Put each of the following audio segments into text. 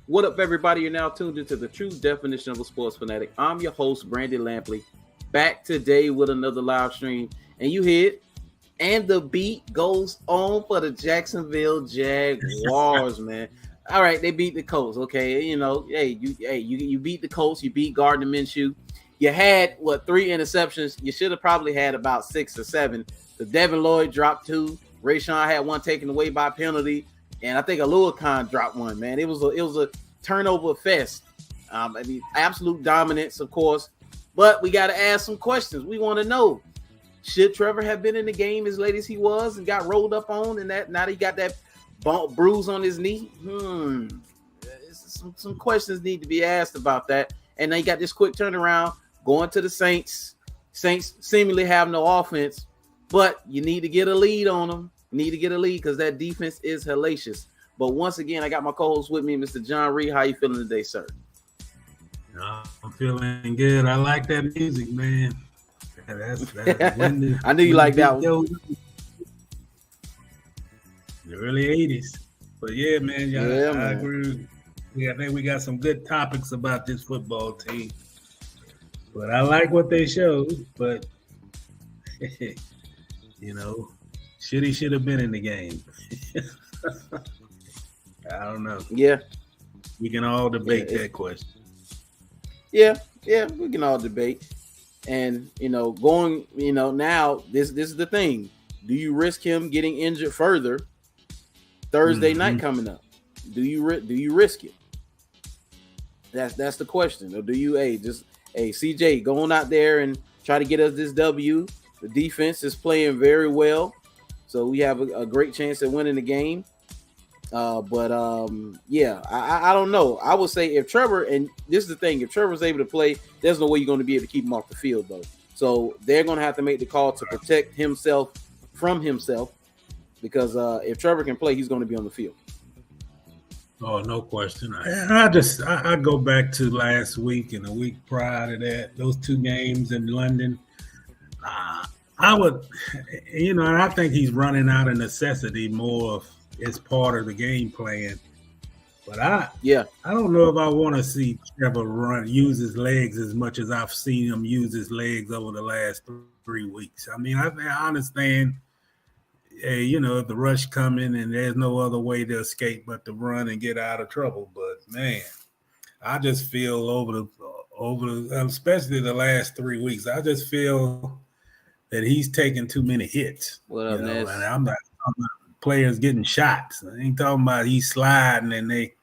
What up, everybody? You're now tuned into the true definition of a sports fanatic. I'm your host, Brandon Lampley, back today with another live stream. And you hear it, and the beat goes on for the Jacksonville Jaguars, man. All right, they beat the Colts. Okay, you beat the Colts. You beat Gardner Minshew. You had 3 interceptions? You should have probably had about 6 or 7. The Devin Lloyd dropped 2. Rayshawn had 1 taken away by penalty. And I think Alua Khan dropped 1, man. It was a turnover fest. Absolute dominance, of course. But we got to ask some questions. We want to know, should Trevor have been in the game as late as he was and got rolled up on, and that now he got that bruise on his knee? Some questions need to be asked about that. And now you got this quick turnaround going to the Saints. Saints seemingly have no offense, but you need to get a lead on them. Need to get a lead because that defense is hellacious. But once again, I got my co-host with me, Mr. John Reed. How you feeling today, sir? I'm feeling good. I like that music, man. That's I knew you like that one. The early 80s. But yeah, man, I agree. Yeah, I think we got some good topics about this football team. But I like what they showed. But, should have been in the game. I don't know. Yeah. We can all debate that question. Yeah, we can all debate. And, going, now this is the thing. Do you risk him getting injured further Thursday night coming up? Do you risk it? That's the question. Or do you, CJ, go on out there and try to get us this W. The defense is playing very well. So we have a great chance at winning the game. I don't know. I would say if Trevor, and this is the thing, if Trevor's able to play, there's no way you're going to be able to keep him off the field, though. So they're going to have to make the call to protect himself from himself because if Trevor can play, he's going to be on the field. Oh, no question. I go back to last week and the week prior to that, those 2 games in London. I would, and I think he's running out of necessity more as part of the game plan. But I don't know if I want to see Trevor use his legs as much as I've seen him use his legs over the last 3 weeks. I mean, I understand, if the rush coming and there's no other way to escape but to run and get out of trouble. But man, I just feel over especially the last 3 weeks, I just feel that he's taking too many hits. And I'm not talking about players getting shots. I ain't talking about he's sliding and they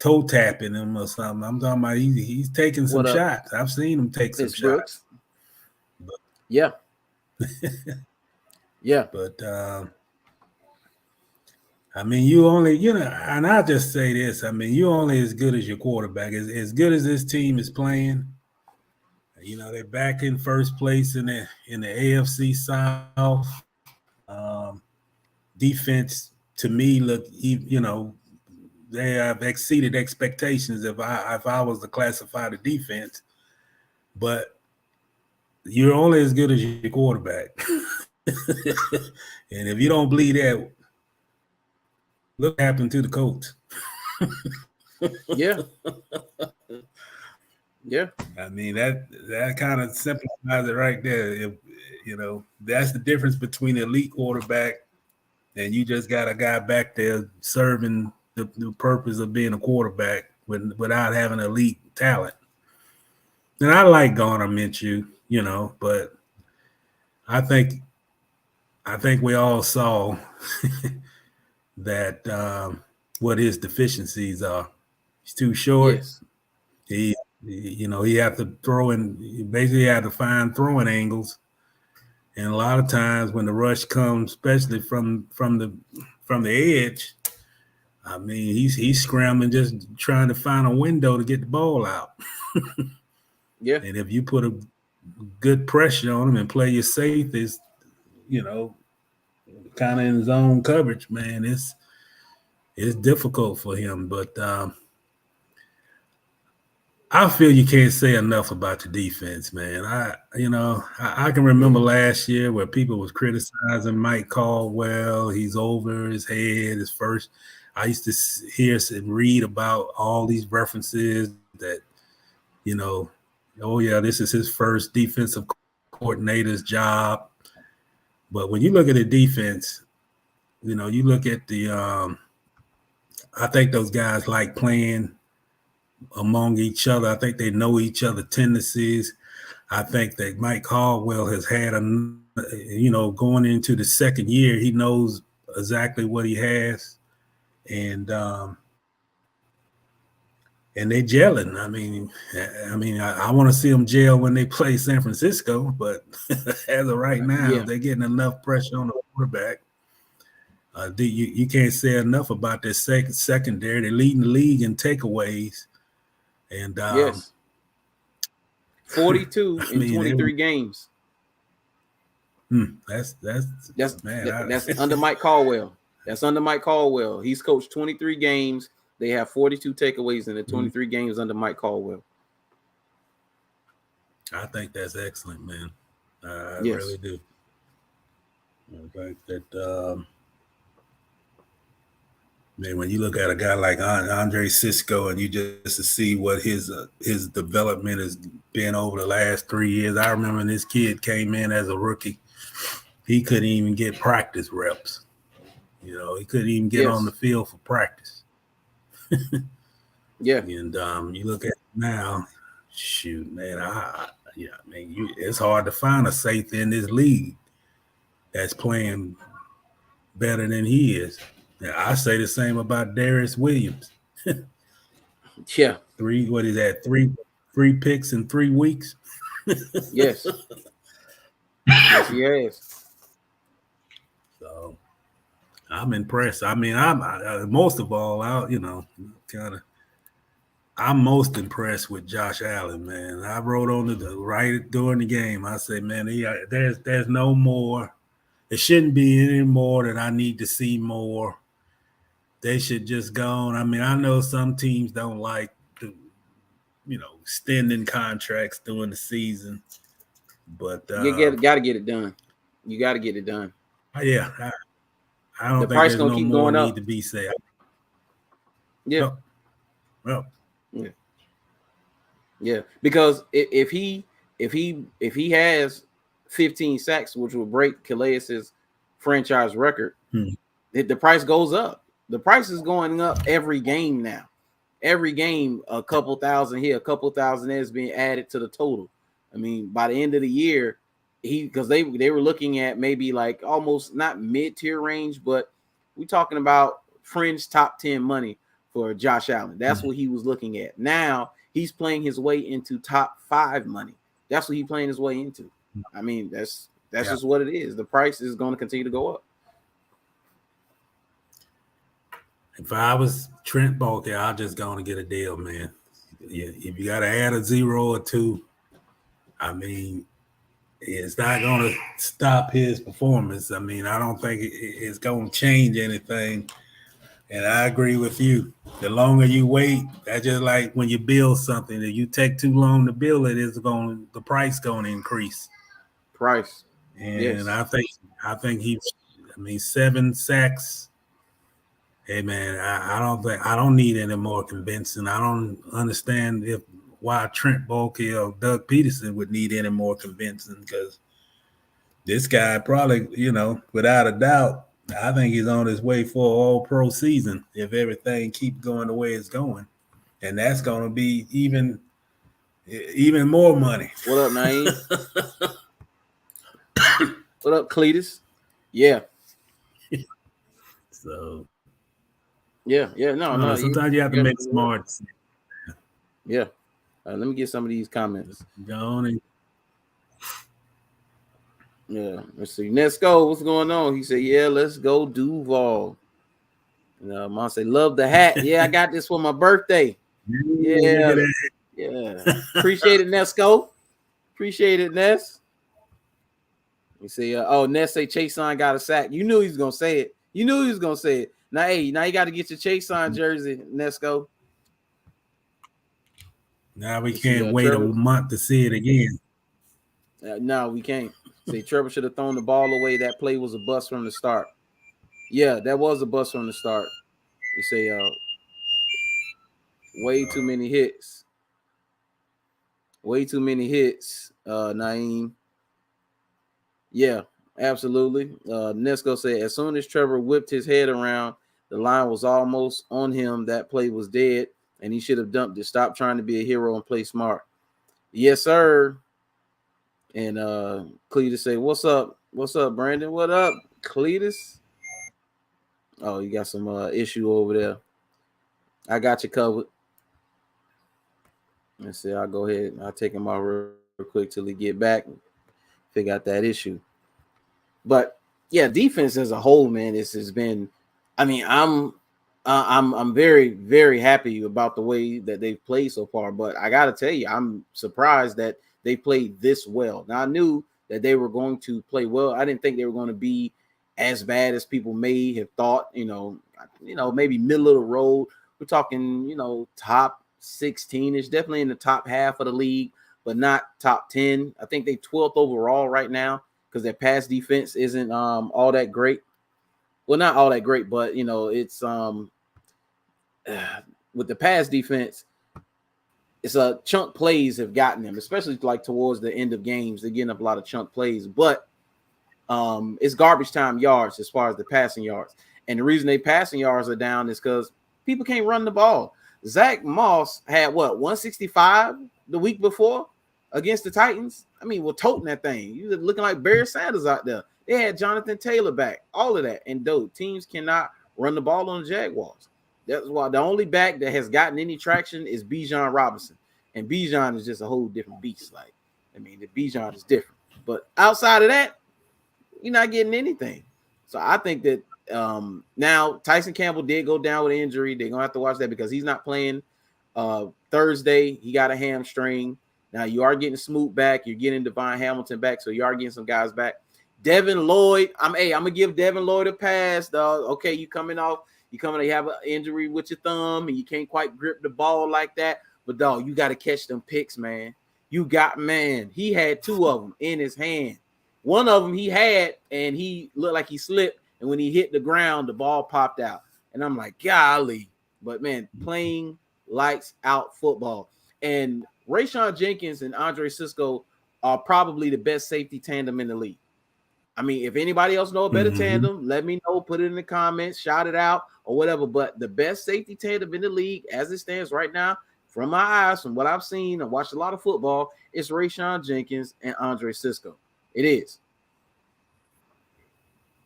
toe tapping him or something. I'm talking about he's taking some shots. I've seen him take some shots. But, yeah. But you only, and I'll just say this. You only as good as your quarterback. As good as this team is playing, they're back in first place in the AFC South. Defense, to me, look, they have exceeded expectations if I was to classify the defense. But you're only as good as your quarterback. And if you don't believe that, look what happened to the Colts. Yeah. That kind of simplifies it right there. That's the difference between an elite quarterback and you just got a guy back there serving the purpose of being a quarterback without having elite talent. And I like Garner Minshew, but I think we all saw that what his deficiencies are. He's too short. Yes. He had to throw in. He basically had to find throwing angles, and a lot of times when the rush comes, especially from the edge, I mean he's scrambling, just trying to find a window to get the ball out. Yeah. And if you put a good pressure on him and play your safeties, kind of in zone coverage, man, it's difficult for him. But I feel you can't say enough about the defense, man. I can remember last year where people was criticizing Mike Caldwell. He's over his head. His first, I used to hear and read about all these references that, oh yeah, this is his first defensive coordinator's job. But when you look at the defense, you look at the, I think those guys like playing among each other. I think they know each other's tendencies. I think that Mike Caldwell has had going into the second year, he knows exactly what he has, and they gelling. I want to see them gel when they play San Francisco, but as of right now, they're getting enough pressure on the quarterback. You can't say enough about their secondary. They're leading the league in takeaways. And yes, 42 in 23 games. That's man. That's under Mike Caldwell. That's under Mike Caldwell. He's coached 23 games. They have 42 takeaways in the 23 games under Mike Caldwell. I think that's excellent, man. I really do. I think that man, when you look at a guy like Andre Cisco and you just to see what his development has been over the last 3 years. I remember when this kid came in as a rookie, he couldn't even get practice reps. He couldn't even get on the field for practice. Yeah. And you look at now, shoot, man, it's hard to find a safety in this league that's playing better than he is. I say the same about Darius Williams. Yeah. Three picks in 3 weeks? Yes. Yes, he has. So I'm impressed. I mean, I'm most of all, I'm most impressed with Josh Allen, man. I wrote on right during the game. I said, man, there's no more. There shouldn't be any more that I need to see more. They should just go on. I mean, I know some teams don't like extending contracts during the season, but you got to get it done. You got to get it done. Yeah, I don't think there's no more need to be said. Yeah. Well. Yeah, because if he has 15 sacks, which will break Calais' franchise record, the price goes up. The price is going up every game now. Every game, a couple thousand here, a couple thousand there is being added to the total. I mean, by the end of the year, because they were looking at maybe like almost not mid-tier range, but we're talking about fringe top 10 money for Josh Allen. That's what he was looking at. Now he's playing his way into top 5 money. That's what he's playing his way into. I mean, that's just what it is. The price is going to continue to go up. If I was Trent Baalke, I'd just going to get a deal, man. If you got to add a 0 or 2, I mean, it's not going to stop his performance. I mean, I don't think it's going to change anything. And I agree with you. The longer you wait, that's just like when you build something. If you take too long to build it, the price going to increase. Price. And yes. I think 7 sacks. Hey man, I don't need any more convincing. I don't understand why Trent Baalke or Doug Peterson would need any more convincing, because this guy probably, without a doubt, I think he's on his way for an all-pro season if everything keeps going the way it's going, and that's going to be even more money. What up, Naeem? What up, Cletus? Yeah. So Yeah. No. sometimes you have to make smart. Yeah. Let me get some of these comments. Go on and yeah, let's see. Nesco, what's going on? He said, "Yeah, let's go Duval." Mom said, "Love the hat." Yeah, I got this for my birthday. Yeah. Appreciate it, Nesco. Appreciate it, Ness. You see, Ness say Chason got a sack. You knew he was gonna say it. Now you got to get your Chason jersey, Nesco. Now we can't wait Trevor, a month to see it again. No, we can't. Say Trevor should have thrown the ball away. That play was a bust from the start. Yeah, that was a bust from the start. You say way too many hits. Way too many hits, Naeem. Yeah, absolutely. Nesco said, as soon as Trevor whipped his head around, the line was almost on him. That play was dead, and he should have dumped it. Stop trying to be a hero and play smart. Yes, sir. And Cletus say, what's up? What's up, Brandon? What up, Cletus? Oh, you got some issue over there. I got you covered. Let's see. I'll go ahead. I'll take him out real quick till he get back and figure out that issue. But yeah, defense as a whole, man, this has been. I mean, I'm very, very happy about the way that they've played so far. But I got to tell you, I'm surprised that they played this well. Now I knew that they were going to play well. I didn't think they were going to be as bad as people may have thought. You know, maybe middle of the road. We're talking, top 16 is definitely in the top half of the league, but not top 10. I think they 12th overall right now because their pass defense isn't all that great. Well, not all that great, but it's with the pass defense, it's a chunk plays have gotten them, especially like towards the end of games. They're getting up a lot of chunk plays, but it's garbage time yards as far as the passing yards. And the reason they passing yards are down is because people can't run the ball. Zach Moss had 165 the week before against the Titans. I mean, we're toting that thing. You looking like Barry Sanders out there. They had Jonathan Taylor back, all of that. And teams cannot run the ball on the Jaguars. That's why the only back that has gotten any traction is Bijan Robinson. And Bijan is just a whole different beast. The Bijan is different. But outside of that, you're not getting anything. So I think that now Tyson Campbell did go down with an injury. They're going to have to watch that because he's not playing Thursday. He got a hamstring. Now you are getting Smoot back. You're getting Devon Hamilton back. So you are getting some guys back. Devin Lloyd. I'm going to give Devin Lloyd a pass, dog. Okay, you have an injury with your thumb and you can't quite grip the ball like that. But, dog, you got to catch them picks, man. He had two of them in his hand. One of them he had, and he looked like he slipped. And when he hit the ground, the ball popped out. And I'm like, golly. But, man, playing lights out football. And Rayshawn Jenkins and Andre Cisco are probably the best safety tandem in the league. I mean, if anybody else know a better tandem, let me know. Put it in the comments, shout it out, or whatever. But the best safety tandem in the league, as it stands right now, from my eyes, from what I've seen and watched a lot of football, it's Rayshawn Jenkins and Andre Cisco. It is.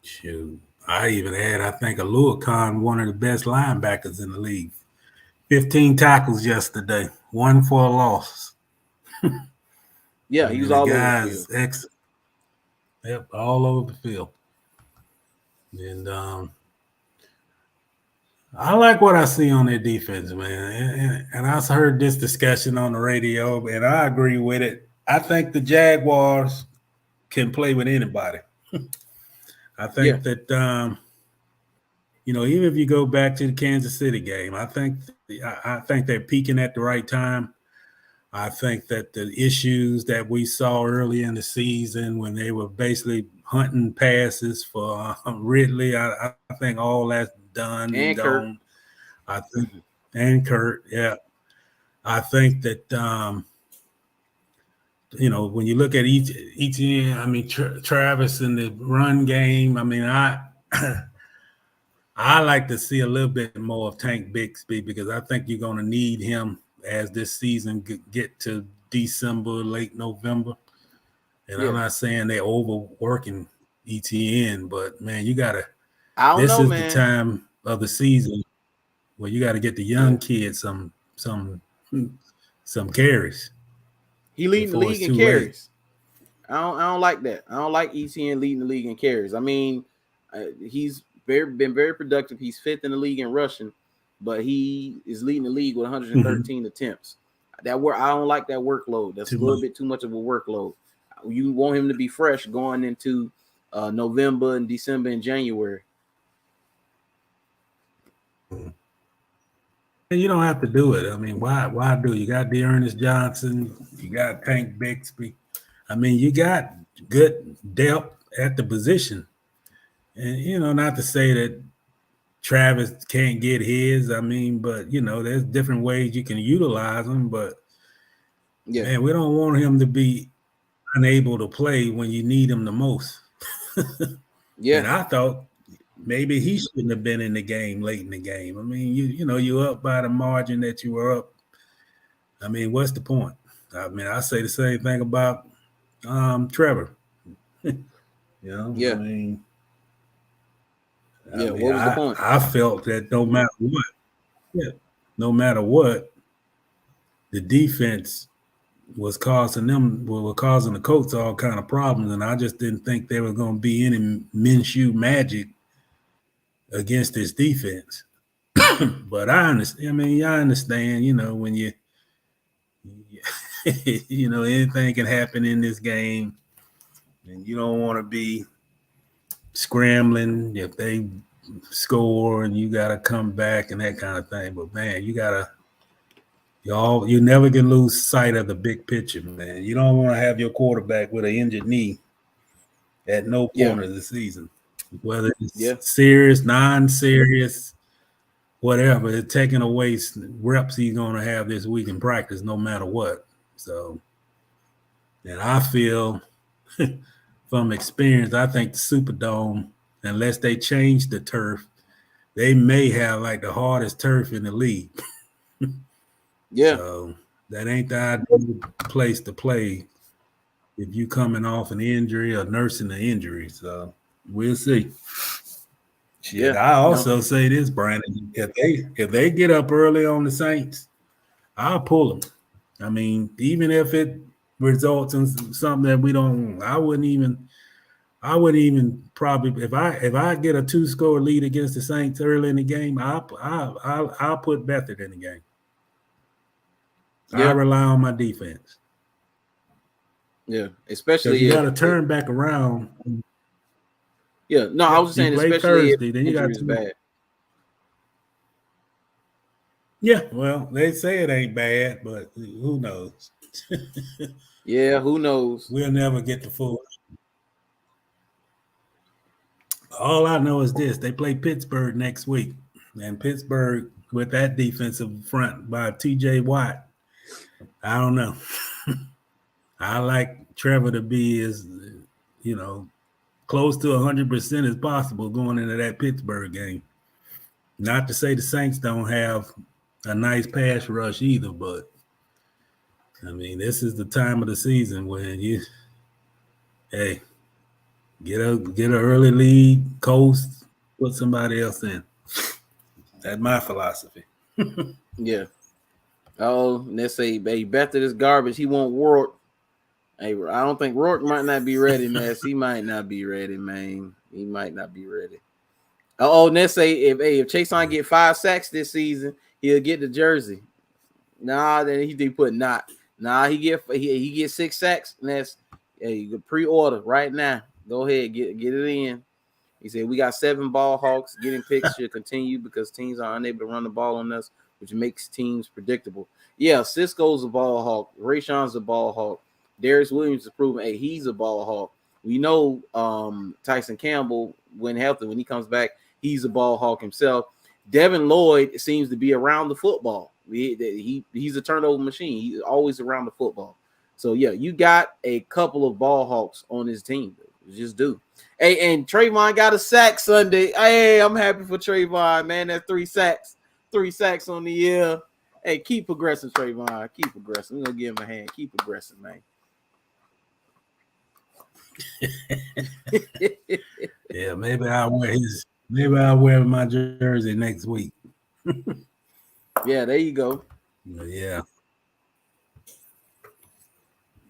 Shoot. I even had, I think, Alua Khan, one of the best linebackers in the league. 15 tackles yesterday, 1 for a loss. Yeah, he was all over the field. Excellent. Yep, all over the field. And I like what I see on their defense, man. And I heard this discussion on the radio, and I agree with it. I think the Jaguars can play with anybody. I think that, even if you go back to the Kansas City game, I think they're peaking at the right time. I think that the issues that we saw early in the season when they were basically hunting passes for Ridley, I think all that's done and gone. I think, and Kurt, yeah. I think that, when you look at each Travis in the run game, I I like to see a little bit more of Tank Bixby because I think you're going to need him as this season get to December, late November. And I'm not saying they're overworking ETN, but man, you gotta. I don't This know, is the man. time of the season where you got to get the young kids some carries. He leading the Before league it's in too late. carries. I don't like that. I don't like ETN leading the league in carries. I mean, he's been very productive. He's fifth in the league in rushing, but he is leading the league with 113 attempts. I don't like that workload. That's a little bit too much of a workload. You want him to be fresh going into November and December and January. And you don't have to do it. I mean, why do you got Dearness Johnson? You got Tank Bixby. I mean, you got good depth at the position. And, not to say that Travis can't get his. I mean, but, there's different ways you can utilize him. But, man, we don't want him to be unable to play when you need him the most. And I thought maybe he shouldn't have been in the game late in the game. I mean, you're up by the margin that you were up. I mean, what's the point? I mean, I say the same thing about Trevor. I mean, what was the point? I felt that no matter what, the defense was causing the Colts all kind of problems, and I just didn't think there was going to be any Minshew magic against this defense. But I understand. I mean, I understand. When you anything can happen in this game, and you don't want to be scrambling if they score and you got to come back and that kind of thing. But man, you never can lose sight of the big picture, man. You don't want to have your quarterback with an injured knee at no point of the season, whether it's serious, non-serious, whatever. It's taking away reps he's going to have this week in practice, no matter what. So, and I feel from experience, I think the Superdome, unless they change the turf, they may have like the hardest turf in the league. So that ain't the ideal place to play if you coming off an injury or nursing an injury. So we'll see. I also say this, Brandon. If they get up early on the Saints, I'll pull them. I mean, even if it results in something that we don't, I wouldn't even probably if I get a 2-score lead against the Saints early in the game, I'll put Beathard in the game. I rely on my defense. Yeah, especially you got to turn back around. Yeah, no, I was just saying, especially Thursday, then you got to bad. Yeah, well, they say it ain't bad, but who knows? Who knows? We'll never get the full. All I know is this: they play Pittsburgh next week, and Pittsburgh with that defensive front by T.J. Watt. I don't know. I like Trevor to be as, close to 100% as possible going into that Pittsburgh game. Not to say the Saints don't have a nice pass rush either, but I mean, this is the time of the season when get an early lead, coast, put somebody else in. That's my philosophy. Oh, let's say, Beathard is garbage. He won't work. Hey, I don't think Rourke might not be ready, man. He might not be ready, man. He might not be ready. Let's say if Chason get 5 sacks this season, he'll get the jersey. Nah, then he put not. Nah, he get 6 sacks. And that's you can pre-order right now. Go ahead, get it in. He said we got 7 ball hawks. Getting picks should continue because teams are unable to run the ball on us, which makes teams predictable. Yeah, Cisco's a ball hawk. Rayshon's a ball hawk. Darius Williams is proving, he's a ball hawk. We know Tyson Campbell, when healthy, when he comes back, he's a ball hawk himself. Devin Lloyd seems to be around the football. He's a turnover machine. He's always around the football. So, yeah, you got a couple of ball hawks on his team. Just do. Hey, and Trayvon got a sack Sunday. Hey, I'm happy for Trayvon, man. That's 3 sacks. 3 sacks on the year. Hey, keep progressing, Trayvon. Keep progressing. We're gonna give him a hand. Keep progressing, man. Yeah, maybe I'll wear my jersey next week. Yeah, there you go. Yeah.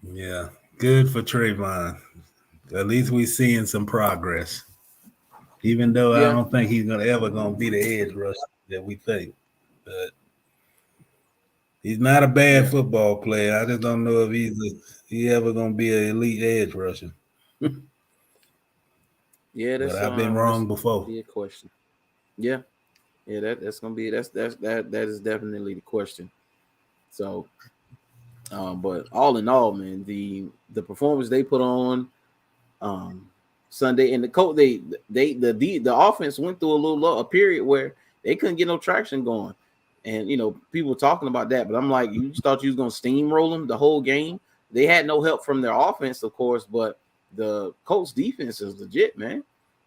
Yeah. Good for Trayvon. At least we're seeing some progress. Even though I don't think he's ever gonna be the edge rusher that we think. But he's not a bad football player. I just don't know if he ever gonna be an elite edge rusher. Yeah, that's but I've been wrong before. Be a question. Yeah, that's gonna be that is definitely the question. So, but all in all, man, the performance they put on Sunday and the coach the offense went through a period where they couldn't get no traction going, and people were talking about that, but I'm like, you just thought you was gonna steamroll them the whole game. They had no help from their offense, of course, but the Colts defense is legit, man.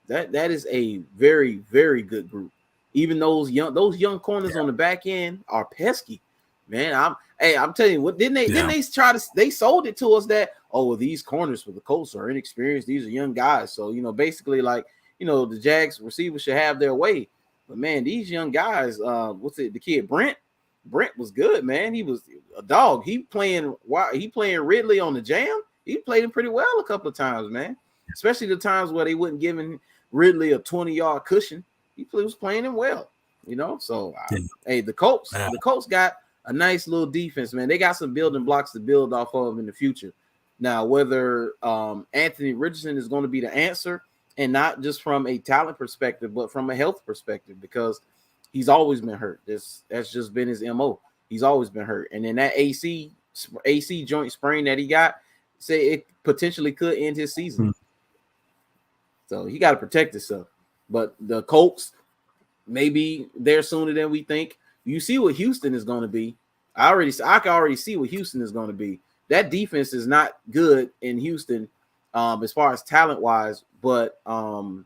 That is a very, very good group. Even those young corners on the back end are pesky, man. I'm telling you what, didn't they they sold it to us that, oh, well, these corners for the Colts are inexperienced, these are young guys. So basically like the Jags receivers should have their way. But man, these young guys, the kid Brent was good, man. He was a dog. He playing Ridley on the jam. He played him pretty well a couple of times, man. Especially the times where they wouldn't give him Ridley a 20-yard cushion. He was playing him well, So, hey, the Colts got a nice little defense, man. They got some building blocks to build off of in the future. Now, whether Anthony Richardson is going to be the answer, and not just from a talent perspective, but from a health perspective, because he's always been hurt. That's just been his MO. He's always been hurt, and then that AC joint sprain that he got, say it potentially could end his season. So he got to protect himself. But the Colts, maybe they're sooner than we think. You see what Houston is going to be. I can already see what Houston is going to be. That defense is not good in Houston as far as talent-wise, but DeMeco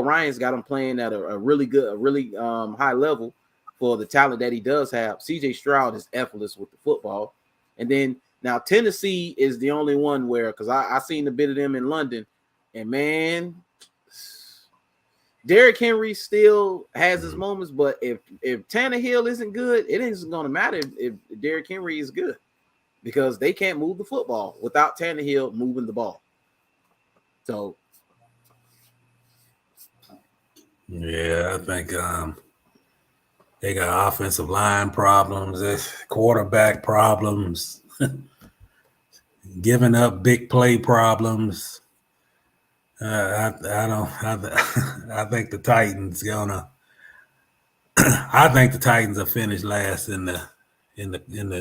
Ryans got him playing at a really high level for the talent that he does have. CJ Stroud is effortless with the football. And then now Tennessee is the only one where, because I seen a bit of them in London, and man, Derrick Henry still has his moments, but if Tannehill isn't good, it isn't going to matter if Derrick Henry is good, because they can't move the football without Tannehill moving the ball. So, yeah, I think they got offensive line problems, quarterback problems, giving up big play problems. I think the Titans I think the Titans are finished last in the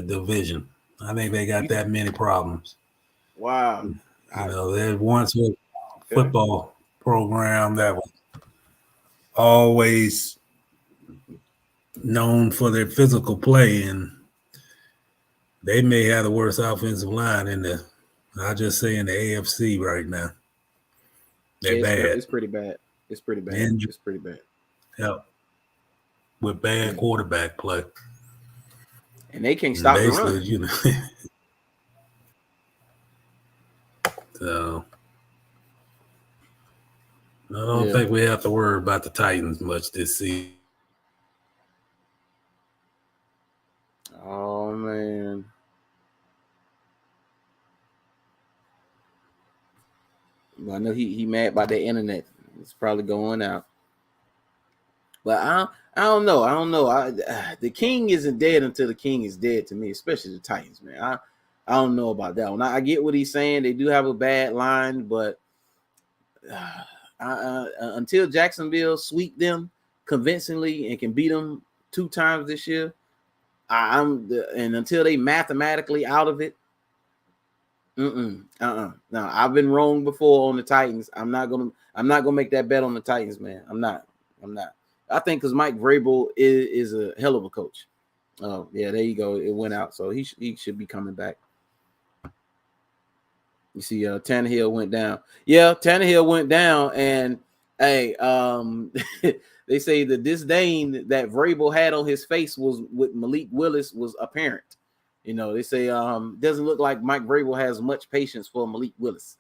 division. I think they got that many problems. Wow. There once was a football program that was always known for their physical play, and they may have the worst offensive line in the AFC right now. They're bad. It's pretty bad. It's pretty bad. Yeah. With bad quarterback play. And they can't stop the run. So I don't think we have to worry about the Titans much this season. Oh, man. I know he mad about the internet. It's probably going out. But I don't know. The king isn't dead until the king is dead to me, especially the Titans, man. I don't know about that one. I get what he's saying. They do have a bad line, but until Jacksonville sweep them convincingly and can beat them 2 times this year, and until they mathematically out of it, No, I've been wrong before on the Titans. I'm not gonna make that bet on the Titans, man. I'm not. I think because Mike Vrabel is a hell of a coach. Oh yeah, there you go. It went out, so he should be coming back. You see, Tannehill went down. Yeah, Tannehill went down, and hey, they say the disdain that Vrabel had on his face was with Malik Willis was apparent. They say doesn't look like Mike Vrabel has much patience for Malik Willis.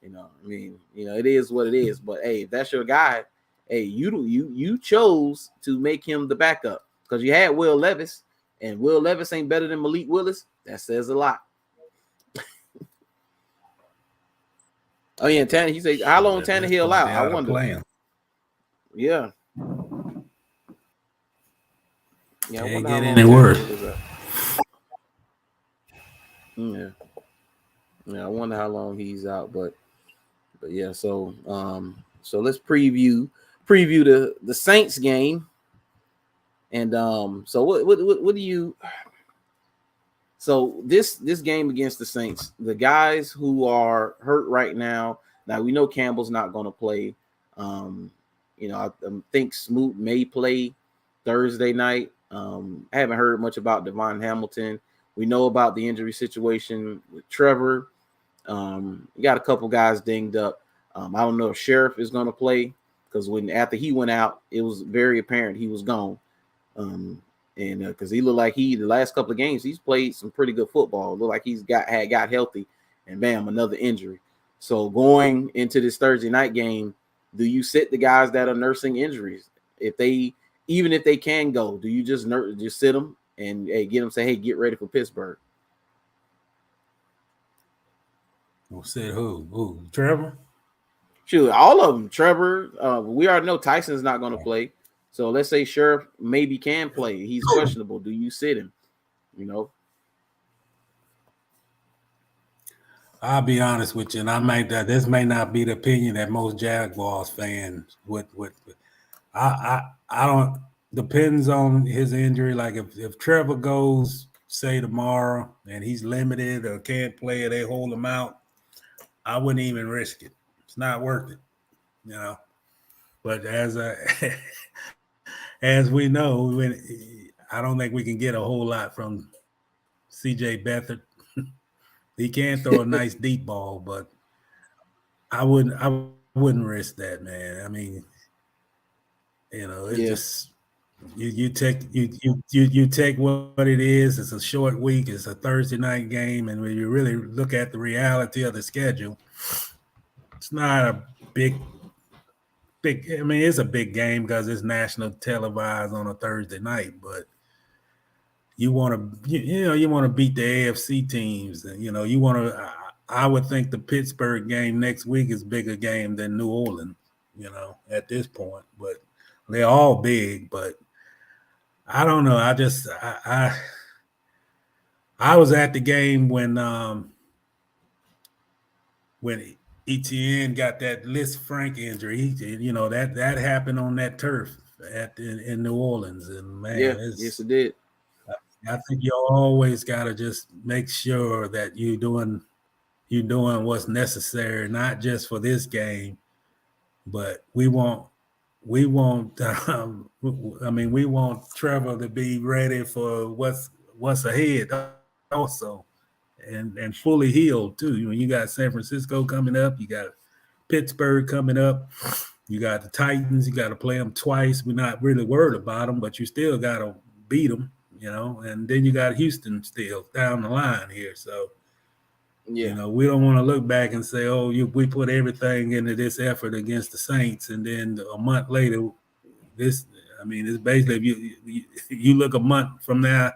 I mean, it is what it is. But hey, if that's your guy, hey, you chose to make him the backup because you had Will Levis, and Will Levis ain't better than Malik Willis. That says a lot. Oh yeah, he said, "How long Tannehill out?" I wonder. Yeah. Yeah, I wonder how long Tannehill is out. Yeah. Yeah, I wonder how long he's out, but yeah. So so let's preview the Saints game, and so what do you? So this game against the Saints, the guys who are hurt right now. Now we know Campbell's not going to play. I think Smoot may play Thursday night. I haven't heard much about Devon Hamilton. We know about the injury situation with Trevor. You got a couple guys dinged up. I don't know if Sheriff is going to play because after he went out, it was very apparent he was gone. And because he looked like the last couple of games he's played some pretty good football. Looked like he's got healthy, and bam, another injury. So going into this Thursday night game, do you sit the guys that are nursing injuries? Even if they can go, do you just sit them and get them, say, hey, get ready for Pittsburgh? Who said who? Trevor? Sure, all of them. Trevor. We already know Tyson's not going to play. So let's say Sheriff maybe can play. He's questionable. Do you sit him? I'll be honest with you, and this may not be the opinion that most Jaguars fans would. I don't. Depends on his injury. Like if Trevor goes, say tomorrow, and he's limited or can't play, or they hold him out, I wouldn't even risk it. It's not worth it, But as we know, I don't think we can get a whole lot from C.J. Beathard. He can throw a nice deep ball, but I wouldn't risk that, man. I mean, it's just you take what it is. It's a short week. It's a Thursday night game, and when you really look at the reality of the schedule, it's not a big. I mean, it's a big game because it's national televised on a Thursday night, but you want to beat the AFC teams, and you want to. I would think the Pittsburgh game next week is a bigger game than New Orleans, at this point. But they're all big. But I don't know. I was at the game when Etienne got that Liz Frank injury. That happened on that turf in New Orleans, and man, yes, it did. I think you always got to just make sure that you're doing what's necessary, not just for this game, but we want we want Trevor to be ready for what's ahead also, and fully healed too. You got San Francisco coming up, you got Pittsburgh coming up, you got the Titans. You got to play them twice. We're not really worried about them, but you still got to beat them. And then you got Houston still down the line here. So, we don't want to look back and say, oh, we put everything into this effort against the Saints. And then a month later, it's basically, if you look a month from now,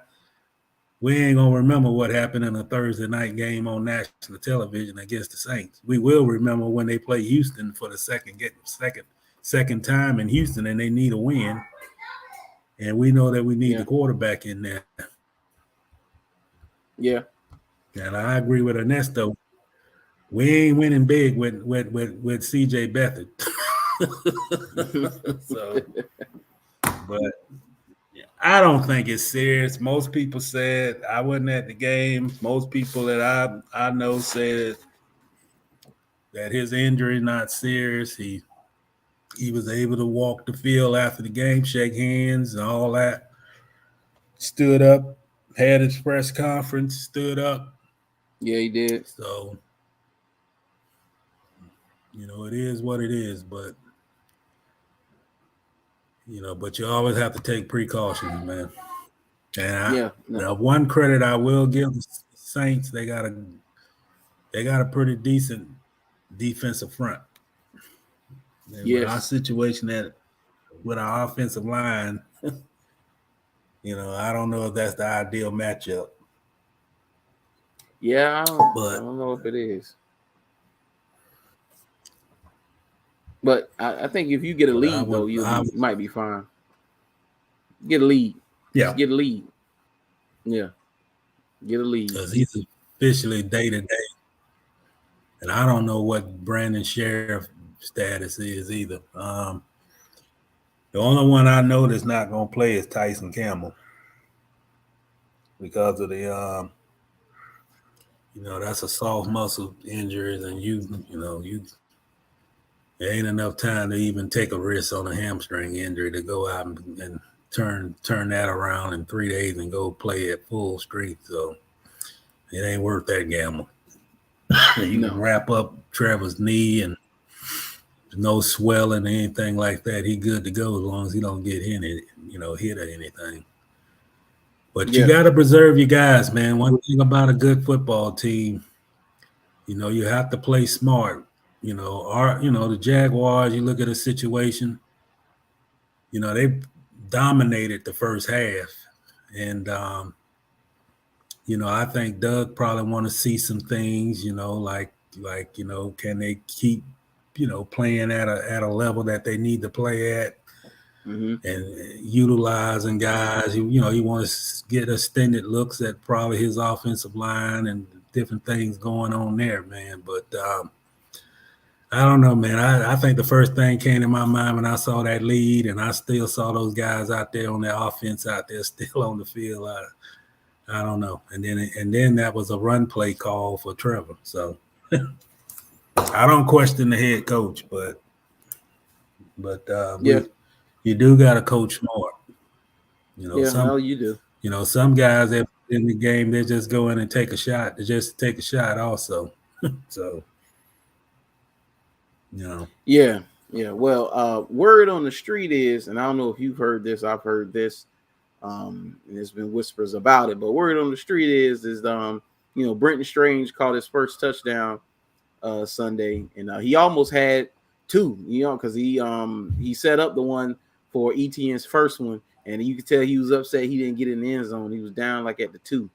we ain't going to remember what happened in a Thursday night game on national television against the Saints. We will remember when they play Houston for the second time in Houston and they need a win. And we know that we need the quarterback in there. Yeah. And I agree with Ernesto. We ain't winning big with CJ Beathard. So, but I don't think it's serious. Most people said I wasn't at the game. Most people that I know said that his injury is not serious. He was able to walk the field after the game, shake hands and all that. Stood up, had his press conference, stood up. Yeah, he did. So It is what it is, but but you always have to take precautions, man. And Yeah, no, now one credit I will give the Saints, they got a pretty decent defensive front. And with our yes, situation with our offensive line, I don't know if that's the ideal matchup. yeah. I But don't know if it is, but I think if you get a but I lead though, would I you might be fine. Get a lead, just yeah, get a lead. Yeah, get a lead. because he's officially day to day, and I don't know what Brandon Sheriff status is either. The only one I know that's not going to play is Tyson Campbell because of that's a soft muscle injury, and there ain't enough time to even take a risk on a hamstring injury to go out and turn that around in 3 days and go play at full strength. So it ain't worth that gamble. You can No, wrap up Trevor's knee and no swelling or anything like that. He good to go as long as he don't get hit or anything. But you yeah, got to preserve your guys, man. One thing about a good football team, you have to play smart. The Jaguars. You look at a situation. They dominated the first half, and I think Doug probably want to see some things. Can they keep playing at a level that they need to play at, mm-hmm. and utilizing guys. He wants to get extended looks at probably his offensive line and different things going on there, man. But I don't know, man. I think the first thing came to my mind when I saw that lead, and I still saw those guys out there on the offense out there still on the field. I don't know. And then that was a run play call for Trevor. So I don't question the head coach, but Yeah, you do got to coach smart. yeah. Some No, you do. some guys that in the game they just go in and take a shot. They just take a shot also. So you know. Yeah, yeah. Well, word on the street is, and I don't know if you've heard this. I've heard this. And there's been whispers about it, but word on the street is Brenton Strange caught his first touchdown Sunday, and he almost had two, because he set up the one for ETN's first one, and you could tell he was upset he didn't get in the end zone. He was down like at the 2,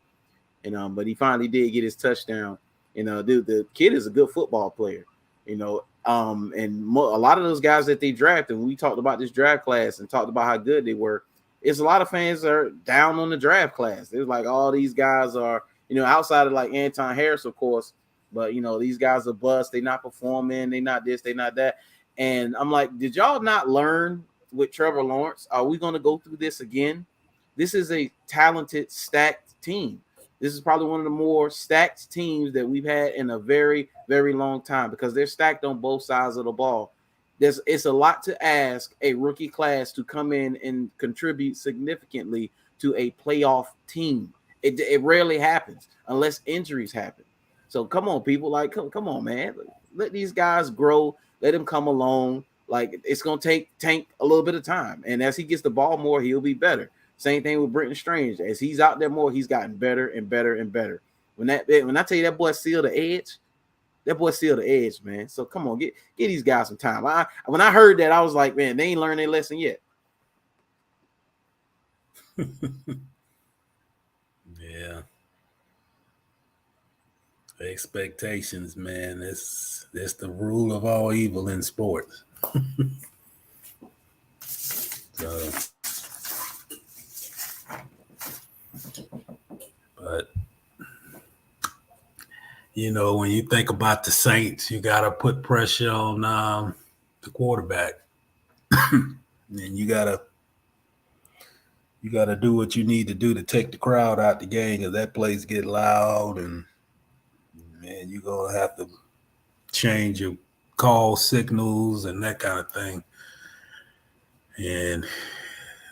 and but he finally did get his touchdown. Dude, the kid is a good football player, a lot of those guys that they drafted. When we talked about this draft class and talked about how good they were, it's a lot of fans that are down on the draft class. There's like all these guys are, outside of like Anton Harris, of course, but these guys are bust. They not performing. They not this. They not that. And I'm like, did y'all not learn with Trevor Lawrence? Are we going to go through this again? This is a talented, stacked team. This is probably one of the more stacked teams that we've had in a very, very long time because they're stacked on both sides of the ball. It's a lot to ask a rookie class to come in and contribute significantly to a playoff team. It rarely happens unless injuries happen. So come on, people, like come on, man. Let these guys grow. Let them come along. Like it's gonna take Tank a little bit of time, and as he gets the ball more, he'll be better. Same thing with Brenton Strange. As he's out there more, he's gotten better and better and better. When I tell you that boy sealed the edge, that boy sealed the edge, man. So come on, get these guys some time. When I heard that, I was like, man, they ain't learned their lesson yet. Yeah. Expectations, man. It's the rule of all evil in sports. So, but when you think about the Saints, you got to put pressure on the quarterback, and you gotta do what you need to do to take the crowd out the game because that place get loud, and man, you're gonna have to change your call signals and that kind of thing. And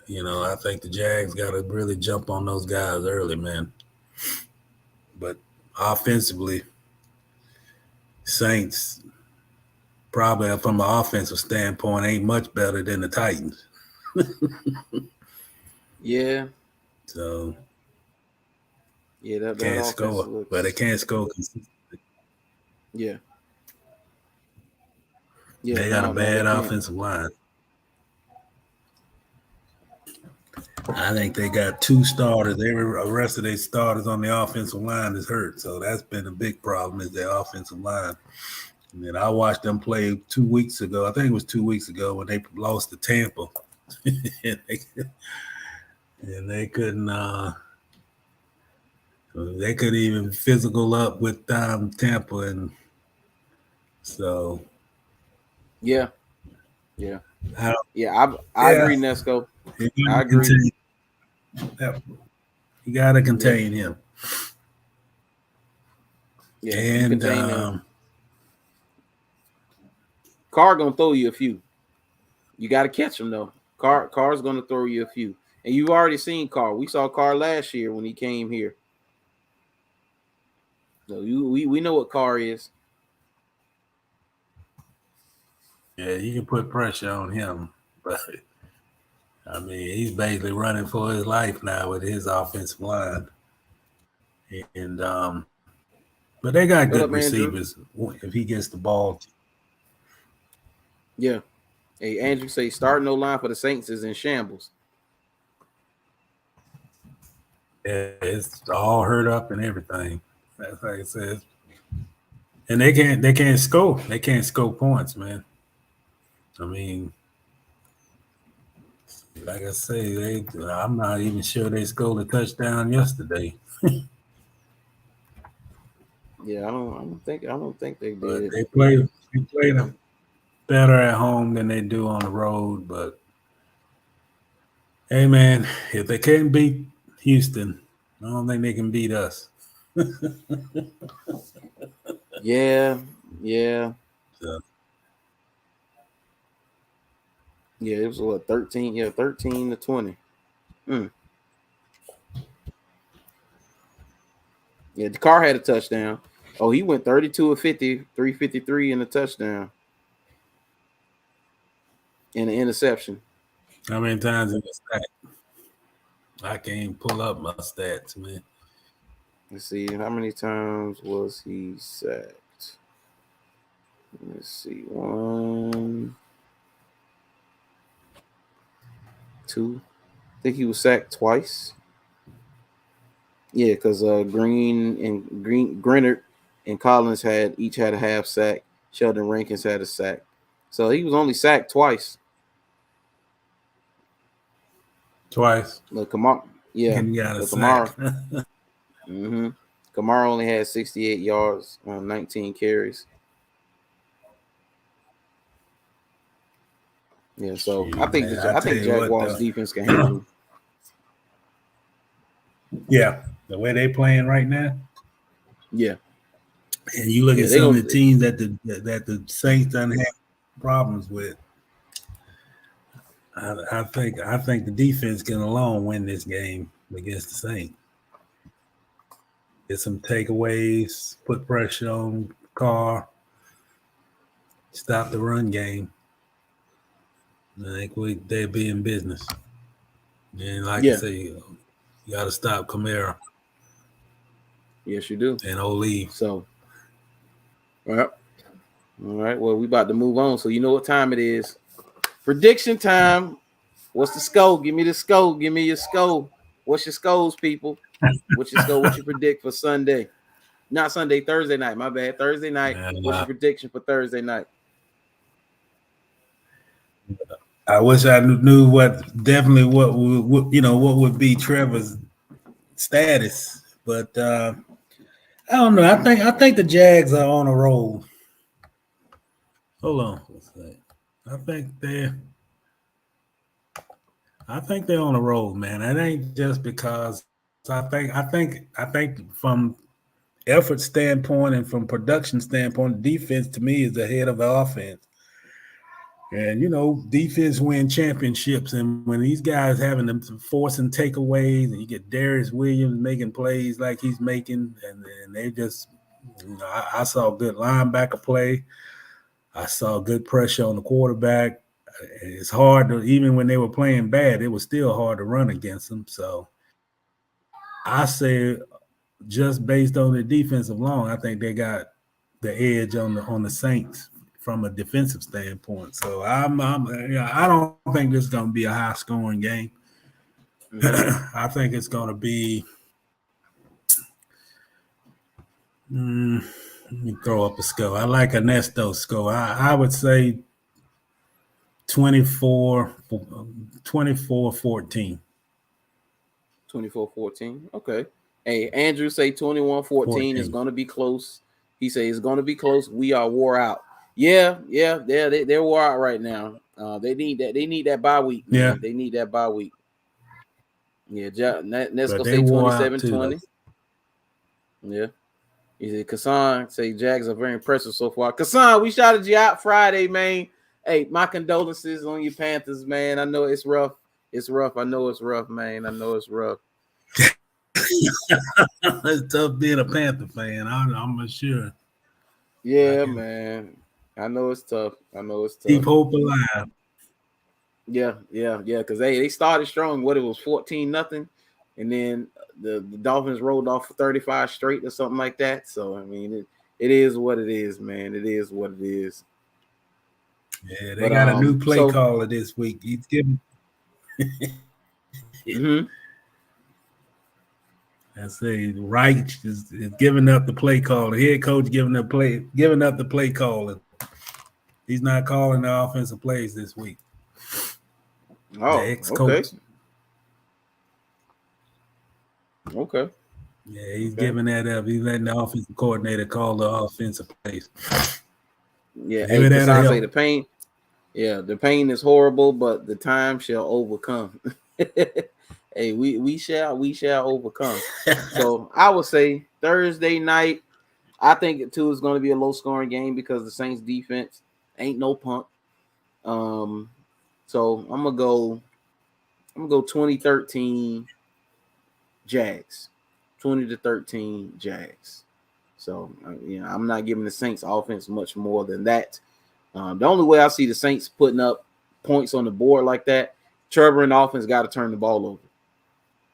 I think the Jags got to really jump on those guys early, man. But offensively, Saints probably from an offensive standpoint, ain't much better than the Titans. Yeah. So Yeah, that can't offense score, looks. but they can't score consistently. Yeah. Yeah. They got a No, they bad can't. offensive line. I think they got 2 starters. The rest of their starters on the offensive line is hurt. So that's been a big problem is their offensive line. And then I watched them play 2 weeks ago. I think it was 2 weeks ago when they lost to Tampa. and they couldn't even physical up with Tampa. And so Yeah. Yeah. I, I agree, Nesco. I agree. You got to contain him. Yeah, you And contain him. Carr gonna throw you a few. You got to catch him though. Carr's gonna throw you a few, and you've already seen Carr. We saw Carr last year when he came here. So we know what Carr is. Yeah, you can put pressure on him, but I mean, he's basically running for his life now with his offensive line. And but they got good receivers if he gets the ball. Yeah. Hey, Andrew say starting no line for the Saints is in shambles. Yeah, it's all hurt up and everything. That's like it says. And they can't score. They can't score points, man. I mean, like I say, I'm not even sure they scored a touchdown yesterday. Yeah, I don't think they did. But they play them better at home than they do on the road. But hey, man, if they can't beat Houston, I don't think they can beat us. Yeah. So, Yeah, it was what 13. Yeah, 13-20. Yeah, the Carr had a touchdown. Oh, he went 32 of 50, 353 in a touchdown. And an interception. how many times in the stat? I can't pull up my stats, man. Let's see, how many times was he sacked? Let's see, 1, 2. I think he was sacked twice. Yeah, because Greenert and Collins each had a half sack. Sheldon Rankins had a sack. So he was only sacked twice. Twice. Look, Kamara. Yeah, And you got a Kamara. sack. Kamara only had 68 yards on 19 carries. Yeah, so I think Jaguars defense can handle him. Yeah, the way they playing right now. Yeah, and you look at some of the teams that the Saints done have problems with. I think the defense can alone win this game against the Saints. Get some takeaways, put pressure on Carr, stop the run game. I think they'd be in business. And like I say, you got to stop Kamara. Yes, you do. And Oli. So, all right. Well, we about to move on. So you know what time it is. Prediction time. What's the score? Give me the score. Give me your score. What's your scores, people? What's your score? What you predict for Sunday? Not Sunday, Thursday night. My bad. Thursday night. What's your prediction for Thursday night? I wish I knew what would be Trevor's status, but I don't know. I think the Jags are on a roll. Hold on. I think they're on a roll, man. It ain't just because I think from effort standpoint and from production standpoint, the defense to me is ahead of the offense. And defense win championships, and when these guys having them forcing takeaways, and you get Darius Williams making plays like he's making, and they just, I saw good linebacker play. I saw good pressure on the quarterback. It's hard to, even when they were playing bad, it was still hard to run against them. So I say, just based on the defensive line, I think they got the edge on the Saints from a defensive standpoint. So I don't think this is going to be a high scoring game. Mm-hmm. I think it's going to be. Let me throw up a score. I like Ernesto's score. I would say 24-14. 24-14. Okay. Hey, Andrew say 21-14 is going to be close. He say it's going to be close. We are wore out. Yeah. They're wore out right now. They need that. They need that bye week. Man. Yeah, they need that bye week. Yeah, Nesco say 27-20. Yeah. He said Kassan say Jags are very impressive so far. Kassan, we shouted you out Friday, man. Hey, my condolences on your Panthers, man. I know it's rough. It's rough. I know it's rough, man. I know it's rough. It's tough being a Panther fan. I'm sure. Yeah, man. I know it's tough. Keep hope alive. Yeah. Because they started strong. What, it was 14-0, and then the Dolphins rolled off 35 straight or something like that. So I mean, it is what it is, man. It is what it is. Yeah, they got a new play caller this week. He's giving. Mm-hmm. I say Reich is giving up the play call. The head coach giving up the play call. He's not calling the offensive plays this week. Oh, the ex-coach. Okay. Yeah, he's giving that up. He's letting the offensive coordinator call the offensive plays. Yeah, hey, I say the pain. Yeah, the pain is horrible, but the time shall overcome. Hey, we shall overcome. So I would say Thursday night, I think it too is going to be a low scoring game because the Saints defense ain't no punk. So I'm gonna go 20-13 Jags. 20-13 Jags. So I'm not giving the Saints offense much more than that. The only way I see the Saints putting up points on the board like that, Trevor and offense got to turn the ball over.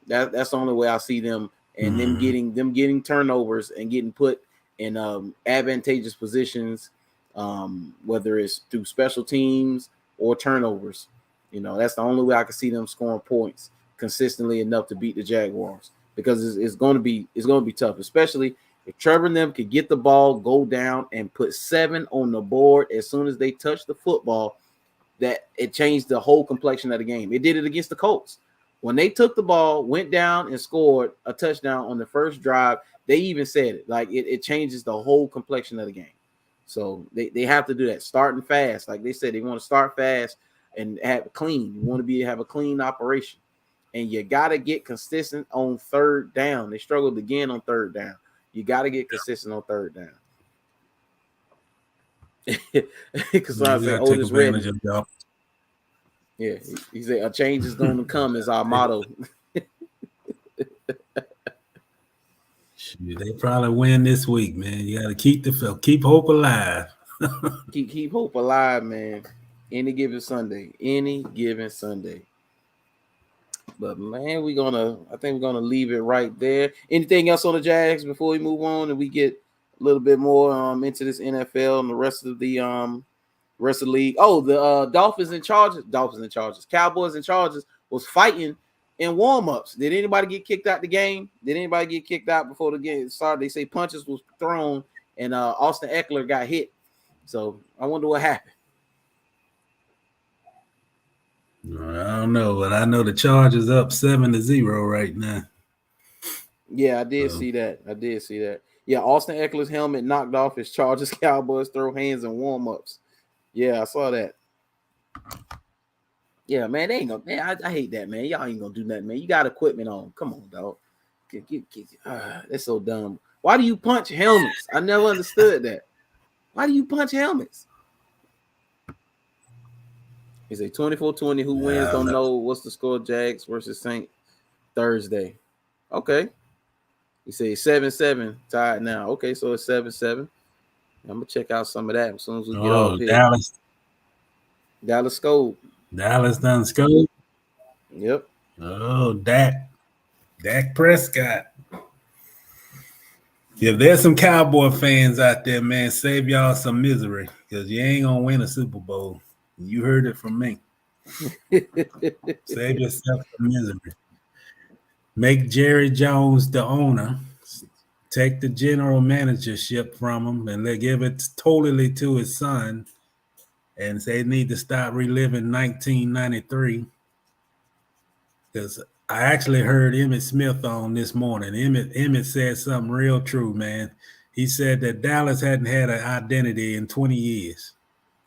That's the only way I see them, and them getting turnovers and getting put in advantageous positions, whether it's through special teams or turnovers. That's the only way I can see them scoring points consistently enough to beat the Jaguars, because it's going to be tough, especially if Trevor and them could get the ball, go down, and put 7 on the board as soon as they touch the football. That it changed the whole complexion of the game. It did it against the Colts. When they took the ball, went down, and scored a touchdown on the first drive, they even said it. Like, it changes the whole complexion of the game. So they have to do that. Starting fast. Like they said, they want to start fast and have clean. You want to have a clean operation. And you got to get consistent on third down. They struggled again on third down. You got to get consistent on third down. Because I say Otis Redding. Yeah, he said a change is going to come is our motto. They probably win this week, man. You got to keep hope alive. keep hope alive, man. Any given Sunday. But man, I think we're gonna leave it right there. Anything else on the Jags before we move on and we get a little bit more into this NFL and the rest of the league? Oh, the Dolphins and Chargers, Cowboys and Chargers was fighting in warm-ups. Did anybody get kicked out the game? Did anybody get kicked out before the game started? They say punches was thrown and Austin Eckler got hit. So I wonder what happened. I don't know, but I know the Chargers up 7-0 right now. Yeah, I did see that. Yeah, Austin Eckler's helmet knocked off his Chargers Cowboys throw hands in warm-ups. Yeah, I saw that. Yeah, man, they ain't gonna. Man, I hate that, man. Y'all ain't gonna do nothing, man. You got equipment on. Come on, dog. That's so dumb. Why do you punch helmets? I never understood that. Why do you punch helmets? He say 24-20. Who wins? Don't know. What's the score? Jags versus Saints Thursday. Okay. He say 7-7 tied now. Okay, so it's 7-7. I'm gonna check out some of that as soon as we get Oh, off here. Dallas Scope. done scored. Yep. Oh, Dak Prescott. If there's some Cowboy fans out there, man, save y'all some misery because you ain't gonna win a Super Bowl. You heard it from me. Save yourself some misery. Make Jerry Jones the owner. Take the general managership from him and give it totally to his son. And say they need to stop reliving 1993. Because I actually heard Emmett Smith on this morning. Emmett said something real true, man. He said that Dallas hadn't had an identity in 20 years.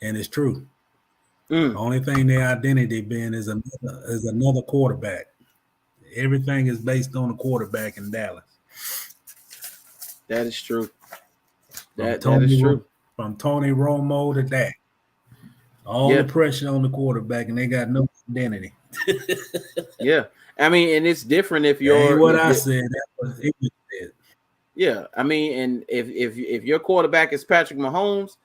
And it's true. The only thing their identity been is another quarterback. Everything is based on a quarterback in Dallas. That is true. That is true. From Tony Romo to Dak. All the pressure on the quarterback, and they got no identity. Yeah. I mean, and it's different if you're ain't what I said. That was it. Yeah. I mean, and if your quarterback is Patrick Mahomes,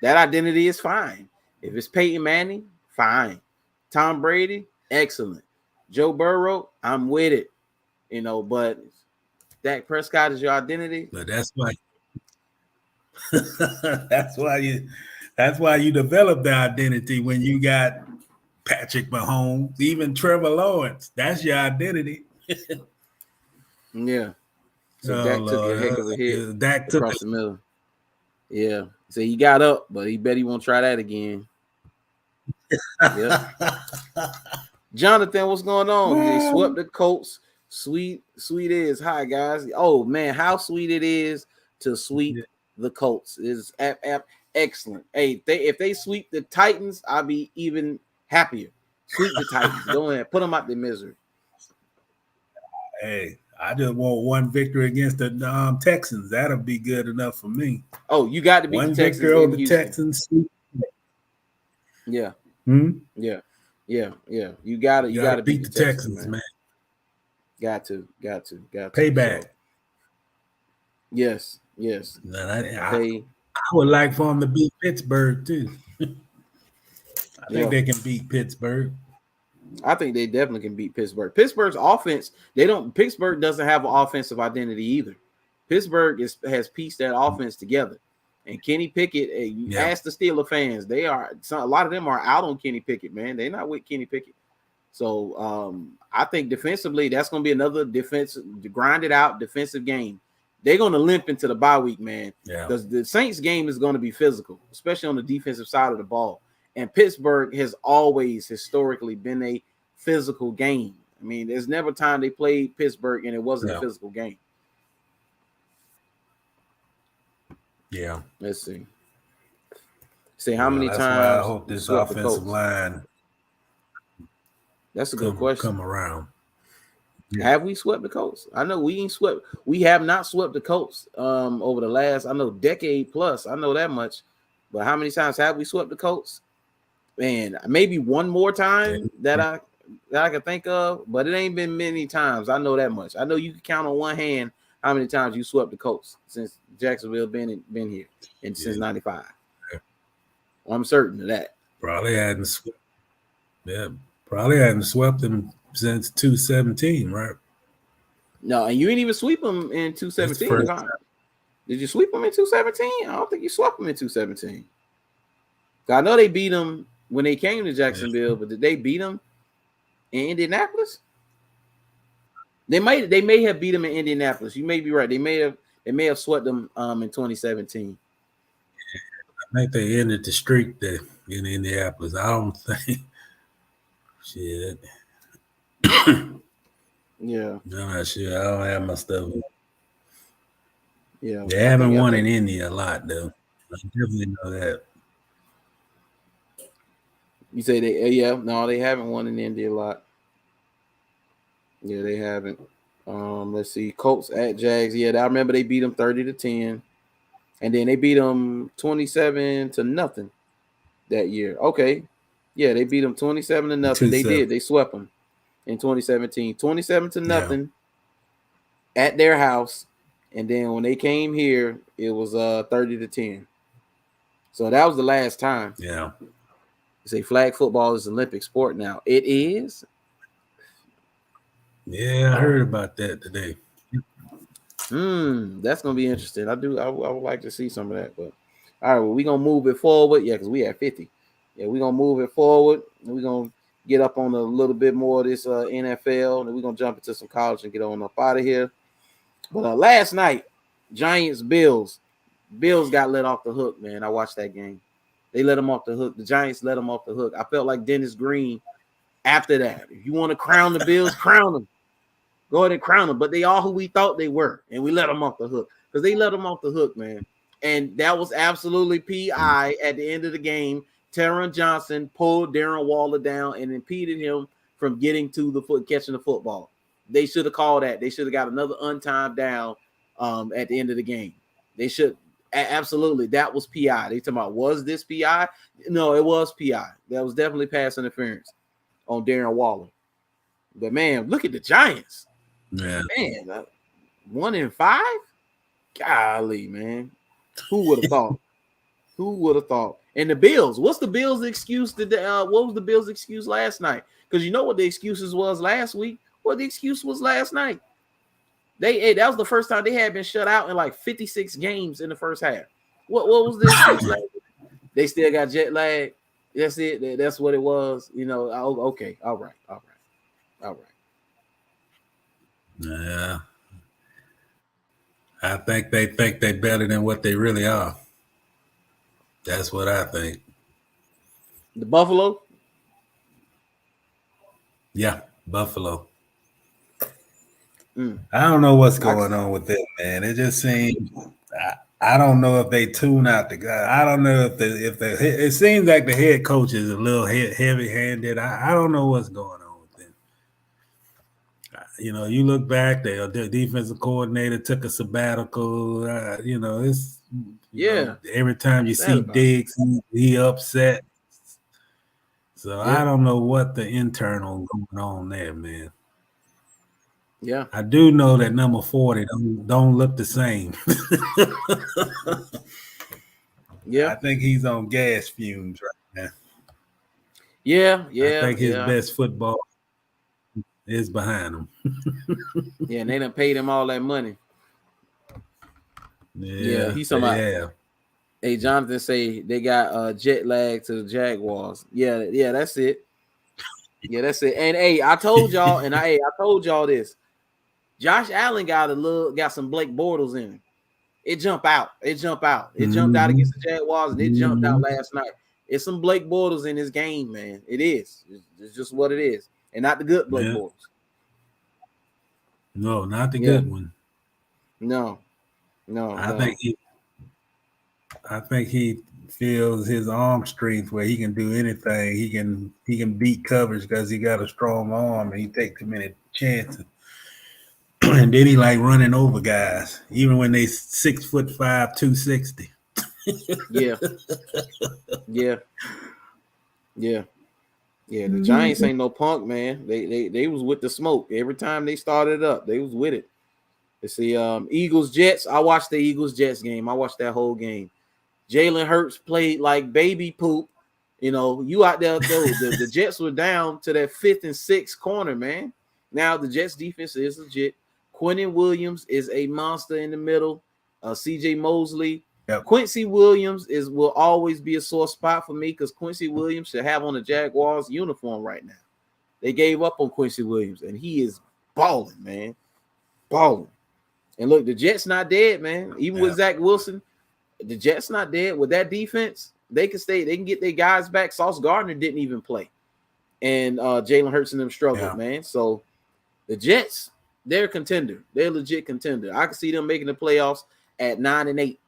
that identity is fine. If it's Peyton Manning, fine. Tom Brady, excellent. Joe Burrow, I'm with it. You know, but Dak Prescott is your identity. But that's why that's why you develop the identity when you got Patrick Mahomes, even Trevor Lawrence. That's your identity. Yeah. So Dak took a heck of a hit. Dak took across the middle. Yeah. So he got up, but he bet he won't try that again. Yeah. Jonathan, what's going on? They swept the Colts. Sweet is. Hi, guys. Oh, man, how sweet it is to sweep the Colts. Is excellent. Hey, if they sweep the Titans, I'll be even happier. Sweep the Titans. Go ahead. Put them out their misery. Hey, I just want one victory against the Texans. That'll be good enough for me. Oh, you got to beat one the Texans victory over the Texans. Yeah. Yeah. Yeah. You got to beat the Texans, man. Got to. Payback. So, yes. I would like for them to beat Pittsburgh too. I think they can beat Pittsburgh. I think they definitely can beat Pittsburgh. Pittsburgh's offense, Pittsburgh doesn't have an offensive identity either. Pittsburgh has pieced that offense together. And Kenny Pickett, ask the Steelers fans, a lot of them are out on Kenny Pickett, man. They're not with Kenny Pickett. So I think defensively, that's going to be another grinded out defensive game. They're going to limp into the bye week, man. Because the Saints game is going to be physical, especially on the defensive side of the ball. And Pittsburgh has always historically been a physical game. I mean, there's never time they played Pittsburgh and it wasn't a physical game. Yeah. Let's see. How many times I hope this offensive line. That's a good question. Come around. Yeah. Have we swept the Colts? I know we ain't swept. We have not swept the Colts over the last, decade plus. I know that much. But how many times have we swept the Colts? Man, maybe one more time that I can think of, but it ain't been many times. I know that much. I know you can count on one hand how many times you swept the Colts since Jacksonville been here and since '95. Yeah. Well, I'm certain of that. Probably hadn't swept them since 2017, right? No, and you didn't even sweep them in 2017. Did you sweep them in 2017? I don't think you swept them in 2017. I know they beat them when they came to Jacksonville, but did they beat them in Indianapolis? They may have beat them in Indianapolis. You may be right. They may have swept them in 2017. I think they ended the streak there in Indianapolis. I don't think. Shit. Yeah. I'm not sure. I don't have my stuff. Yeah. They haven't won in India a lot, though. I definitely know that. You say they haven't won in India a lot. Yeah, they haven't. Let's see. Colts at Jags. Yeah, I remember they beat them 30-10. And then they beat them 27-0 that year. Okay. Yeah, they beat them 27-0. They did. They swept them in 2017. 27-0 at their house. And then when they came here, it was 30-10. So that was the last time. Yeah. You say flag football is an Olympic sport now. It is. Yeah, I heard about that today. That's gonna be interesting. I would like to see some of that. But all right, well, we're gonna move it forward. Yeah, because we had 50. Yeah, we're gonna move it forward, and we're gonna get up on a little bit more of this NFL, and we're gonna jump into some college and get on up out of here. But last night, Giants Bills got let off the hook, man. I watched that game. They let them off the hook. The Giants let them off the hook. I felt like Dennis Green after that. If you want to crown the Bills, crown them. Go ahead and crown them. But they are who we thought they were, and we let them off the hook because they let them off the hook, man. And that was absolutely PI at the end of the game. Taron Johnson pulled Darren Waller down and impeded him from getting to the catching the football. They should have called that. They should have got another untimed down at the end of the game. They should. Absolutely, that was PI. They talking about, was this PI? No, it was PI. That was definitely pass interference on Darren Waller. But man, look at the Giants. Yeah, man, 1-5. Golly, man, who would have thought? Who would have thought? And the Bills. What's the Bills' excuse today? What was the Bills' excuse last night? Because you know what the excuses was last week. What the excuse was last night. That was the first time they had been shut out in like 56 games in the first half. What was the excuse last week? They still got jet lag. That's it. That's what it was. You know. Okay. All right. Yeah. I think they think they're better than what they really are. That's what I think. The Buffalo? Yeah, Buffalo. I don't know what's going on with them, man. It just seems I don't know if they tune out the guy. I don't know if it seems like the head coach is a little heavy-handed. I don't know what's going on with them. You know, you look back, their defensive coordinator took a sabbatical. It's every time you see Diggs, he upset. So I don't know what the internal going on there, man. Yeah, I do know that number 40 don't look the same. Yeah, I think he's on gas fumes right now. Yeah. I think his best football is behind him. Yeah, and they done paid him all that money. Yeah, he's talking about. Hey, Jonathan say they got jet lag to the Jaguars. Yeah, that's it. Yeah, that's it. And hey, I told y'all, I told y'all this. Josh Allen got some Blake Bortles in him. It jumped out. It jumped out against the Jaguars, and it jumped out last night. It's some Blake Bortles in his game, man. It is. It's just what it is, and not the good Blake Bortles. No, not the good one. No. I think he feels his arm strength where he can do anything. He can beat coverage because he got a strong arm and he takes too many chances. And then he like running over guys, even when they 6'5", 260. Yeah. The Giants ain't no punk, man. They was with the smoke every time they started up. They was with it. Let's see, Eagles Jets. I watched the Eagles Jets game. I watched that whole game. Jalen Hurts played like baby poop. You know, you out there though. the Jets were down to that 5th and 6th corner, man. Now the Jets defense is legit. Quentin Williams is a monster in the middle. CJ Mosley. Yep. Quincy Williams will always be a sore spot for me because Quincy Williams should have on the Jaguars uniform right now. They gave up on Quincy Williams, and he is balling, man. Balling. And look, the Jets not dead, man. Even with Zach Wilson, the Jets not dead. With that defense, they can stay. They can get their guys back. Sauce Gardner didn't even play. And Jalen Hurts and them struggled, man. So the Jets, they're a contender. They're a legit contender. I can see them making the playoffs at 9-8.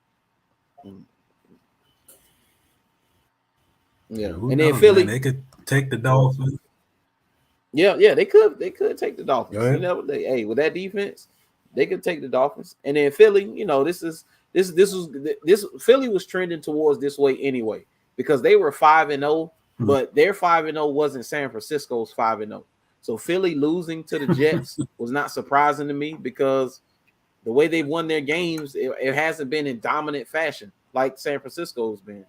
Yeah, and then Philly, man, they could take the Dolphins. Yeah, they could. They could take the Dolphins. You know, with that defense, they could take the Dolphins. And then Philly, you know, this Philly was trending towards this way anyway because they were 5-0, but their 5-0 wasn't San Francisco's 5-0. So Philly losing to the Jets was not surprising to me because the way they've won their games, it hasn't been in dominant fashion like San Francisco's been.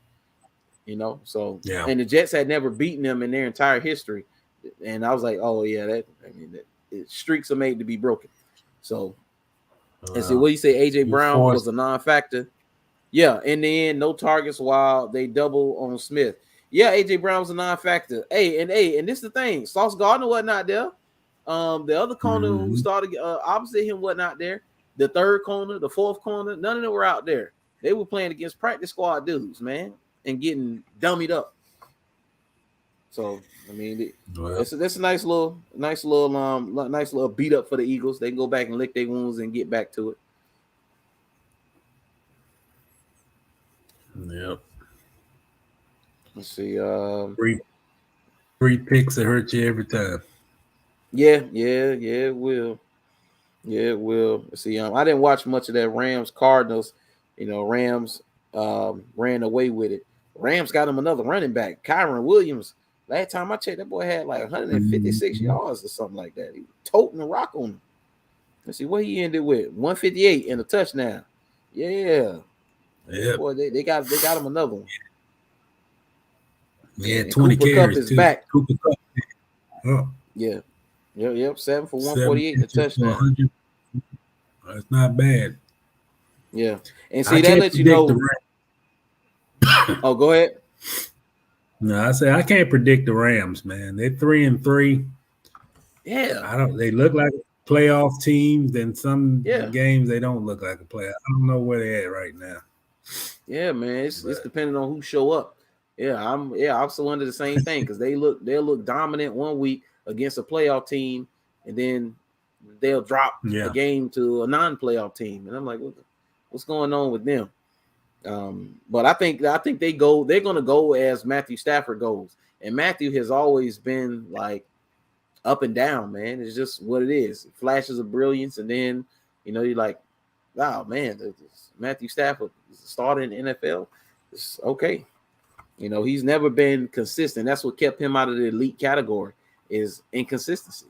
So Yeah. and the Jets had never beaten them in their entire history, and I was like, oh yeah, streaks are made to be broken. So and see what you say, AJ Brown was a non-factor. Yeah, in the end, no targets while they double on Smith. Yeah, AJ Brown was a non-factor. And this is the thing. Sauce Gardner wasn't out there. The other corner who started opposite him wasn't out there. The third corner, the fourth corner, none of them were out there. They were playing against practice squad dudes, man, and getting dummied up. So I mean, that's a nice little beat up for the Eagles. They can go back and lick their wounds and get back to it. Yep. Let's see. Three picks that hurt you every time. Yeah, it will. Yeah, it will. Let's see. I didn't watch much of that Rams Cardinals. Rams ran away with it. Rams got him another running back, Kyron Williams. Last time I checked, that boy had like 156 yards or something like that. He was toting the rock on him. Let's see what he ended with. 158 and a touchdown. Yeah. Boy, they got him another one. Yeah, 20 Cooper carries. Kupp is back. Cooper Kupp. Oh. Yeah. Yep. 7 for 148 and a touchdown. That's not bad. Yeah. And see, that lets you know. Oh, go ahead. No, I say I can't predict the Rams, man. They're 3-3. Yeah. They look like playoff teams. Then some games they don't look like a playoff. I don't know where they're at right now. Yeah, man. It's depending on who show up. I'm still under the same thing because they'll look dominant one week against a playoff team, and then they'll drop a game to a non-playoff team, and I'm like, what's going on with them? But I think they're going to go as Matthew Stafford goes, and Matthew has always been like up and down, man. It's just what it is. Flashes of brilliance, and then you're like, wow, man, Matthew Stafford is a starter in the NFL. It's okay. He's never been consistent. That's what kept him out of the elite category is inconsistency.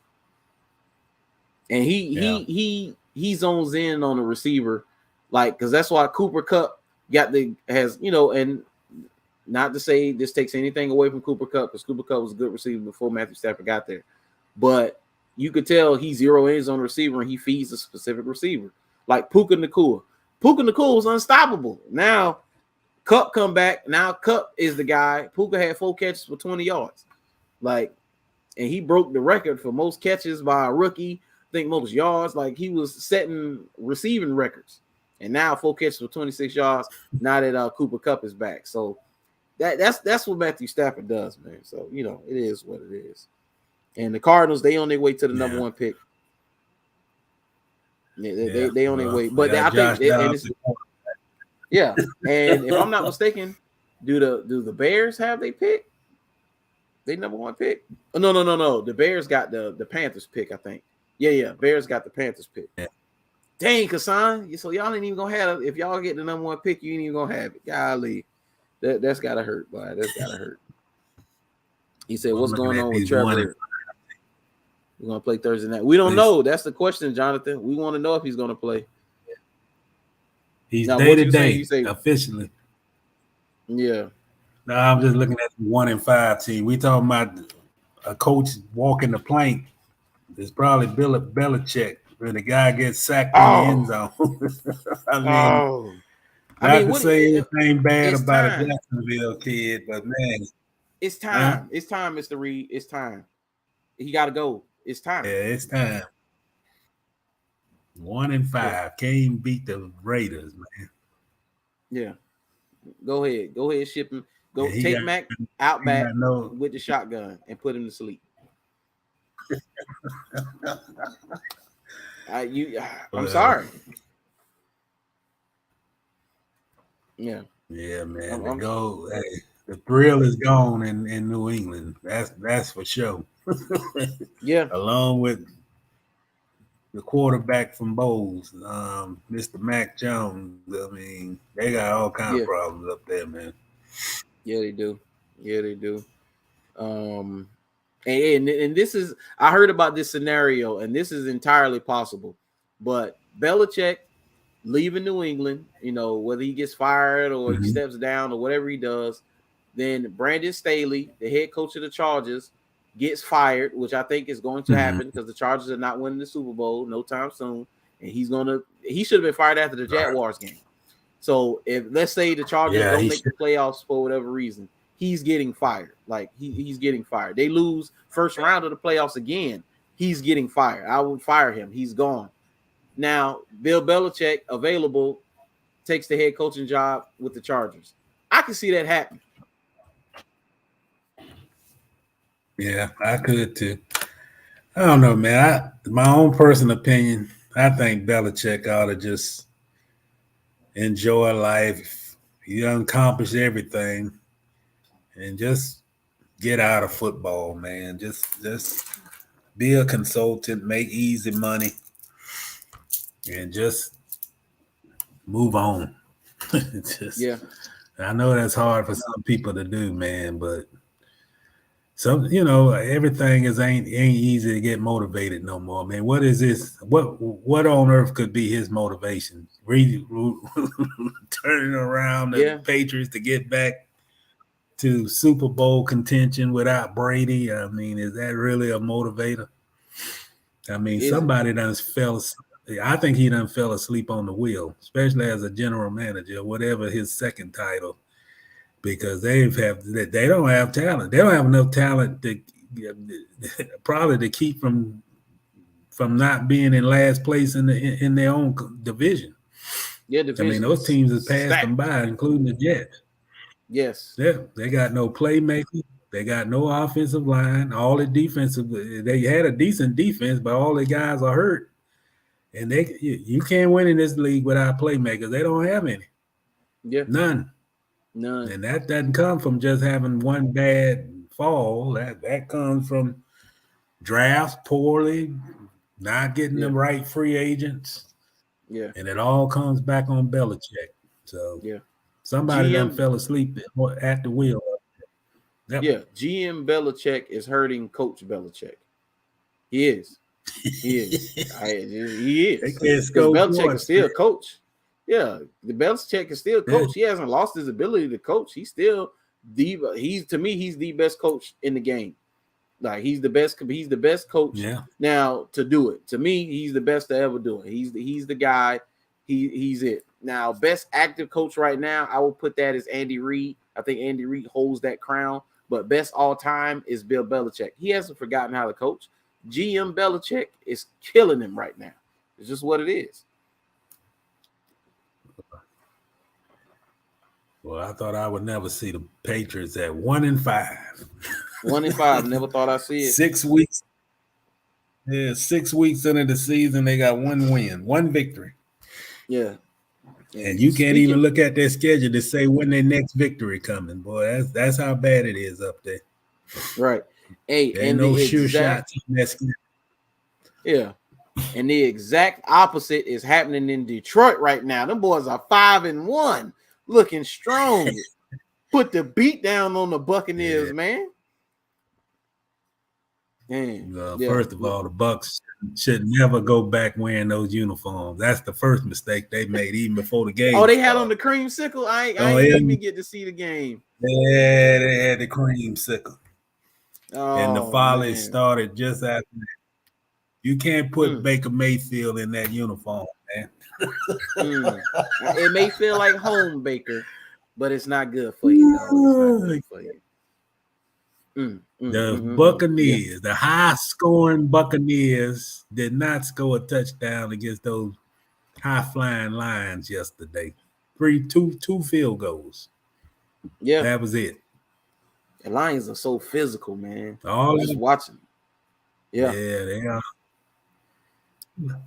And he zones in on the receiver, like, because that's why Cooper Kupp and not to say this takes anything away from Cooper Kupp, because Cooper Kupp was a good receiver before Matthew Stafford got there. But you could tell he zero ends on the receiver and he feeds a specific receiver. Like Puka Nacua. Puka Nacua was unstoppable. Now Kupp come back. Now Kupp is the guy. Puka had 4 catches for 20 yards. Like, and he broke the record for most catches by a rookie. I think most yards. Like, he was setting receiving records. And now 4 catches for 26 yards. Now that Cooper Kupp is back. So that's what Matthew Stafford does, man. So, it is what it is. And the Cardinals, they on their way to the number 1 pick. They on their way. But I think yeah, and if I'm not mistaken, do the Bears have they pick? They number 1 pick? Oh, no. The Bears got the Panthers pick, I think. Yeah. Bears got the Panthers pick. Yeah. Dang, Kassan. So y'all ain't even gonna have it. If y'all get the number 1 pick, you ain't even gonna have it. Golly, that's gotta hurt, boy. That's gotta hurt. He said, "What's going on with Trevor? We're gonna play Thursday night. We don't know. That's the question, Jonathan. We want to know if he's gonna play." He's day-to-day officially. Yeah. No, I'm just looking at the 1-5 team. We talking about a coach walking the plank. It's probably Bill Belichick when the guy gets sacked in the end zone. Not to say anything bad about a Jacksonville kid, but man, it's time. It's time, Mr. Reed. It's time. He got to go. It's time. Yeah, it's time. 1-5. Can't even beat the Raiders, man. Yeah. Go ahead, ship him. Take Mac out back with the shotgun and put him to sleep. I'm sorry. Yeah. Yeah, man. The thrill is gone in New England. That's for sure. Yeah. Along with the quarterback from Bowles, Mr. Mac Jones. I mean, they got all kinds of problems up there, man. Yeah, they do. And this is, I heard about this scenario, and this is entirely possible. But Belichick leaving New England, whether he gets fired or he steps down or whatever he does, then Brandon Staley, the head coach of the Chargers, gets fired, which I think is going to happen because the Chargers are not winning the Super Bowl no time soon, and he should have been fired after the Jaguars game. So if let's say the Chargers don't make the playoffs for whatever reason, he's getting fired. Like he's getting fired. They lose first round of the playoffs again, he's getting fired. I would fire him. He's gone. Now Bill Belichick available, takes the head coaching job with the Chargers. I can see that happen. Yeah, I could too. I don't know, man. My own personal opinion, I think Belichick ought to just enjoy life. He accomplished everything, and just get out of football, man. Just be a consultant, make easy money, and just move on. I know that's hard for some people to do, man, but everything ain't easy to get motivated no more, man. What is this? What on earth could be his motivation? Turning around the Patriots to get back to Super Bowl contention without Brady? I mean, is that really a motivator? I mean, somebody done fell. I think he done fell asleep on the wheel, especially as a general manager, whatever his second title. Because they don't have talent. They don't have enough talent to probably to keep from not being in last place in their own division. Yeah, I mean, those teams have passed them by, including the Jets. Yes. Yeah, they got no playmaker. They got no offensive line. All the defensive, they had a decent defense, but all the guys are hurt. And you can't win in this league without playmakers. They don't have any. Yeah. None. And that doesn't come from just having one bad fall. That comes from drafts poorly, not getting the right free agents. Yeah. And it all comes back on Belichick. So somebody done fell asleep at the wheel. Yep. Yeah, GM Belichick is hurting Coach Belichick. He is. He is. He is. Because Belichick is still coach. Yeah, the Belichick is still coach. He hasn't lost his ability to coach. He's still he's the best coach in the game. Like he's the best coach. Yeah. Now to do it. To me, he's the best to ever do it. He's the guy. He's it. Now, best active coach right now, I will put that as Andy Reid. I think Andy Reid holds that crown. But best all time is Bill Belichick. He hasn't forgotten how to coach. GM Belichick is killing him right now. It's just what it is. Well, I thought I would never see the Patriots at 1-5. 1-5. Never thought I'd see it. 6 weeks. Yeah, 6 weeks into the season, they got one win, one victory. Yeah. And you can't even look at their schedule to say when their next victory coming, boy. That's how bad it is up there. Right. Hey, and no sure shots. Yeah. And the exact opposite is happening in Detroit right now. Them boys are 5-1, looking strong. Put the beat down on the Buccaneers, man. First of all, the Bucs should never go back wearing those uniforms. That's the first mistake they made, even before the game. Oh, they had on the creamsicle. I didn't even get to see the game. Yeah, they had the creamsicle. And the folly started just after that. You can't put Baker Mayfield in that uniform, man. It may feel like home, Baker, but it's not good for you. It's not good for you. The Buccaneers, the high-scoring Buccaneers, did not score a touchdown against those high-flying Lions yesterday. Two field goals. Yeah, that was it. The Lions are so physical, man. Just watching. Yeah, they are.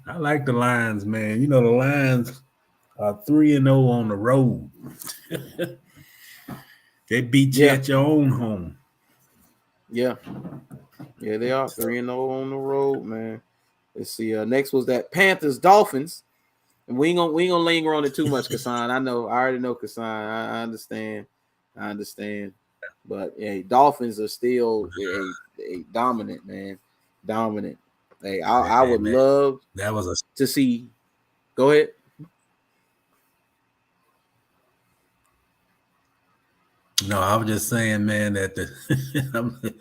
I like the Lions, man. You know, the Lions are 3-0 on the road. They beat you at your own home. Yeah, they are 3-0 on the road, man. Let's see. Next was that Panthers Dolphins, and we ain't gonna linger on it too much, Kassan. I already know Kassan. I understand. But Dolphins are still dominant, man. Dominant. Hey, I would love to see. Go ahead. No, I was just saying, man, that the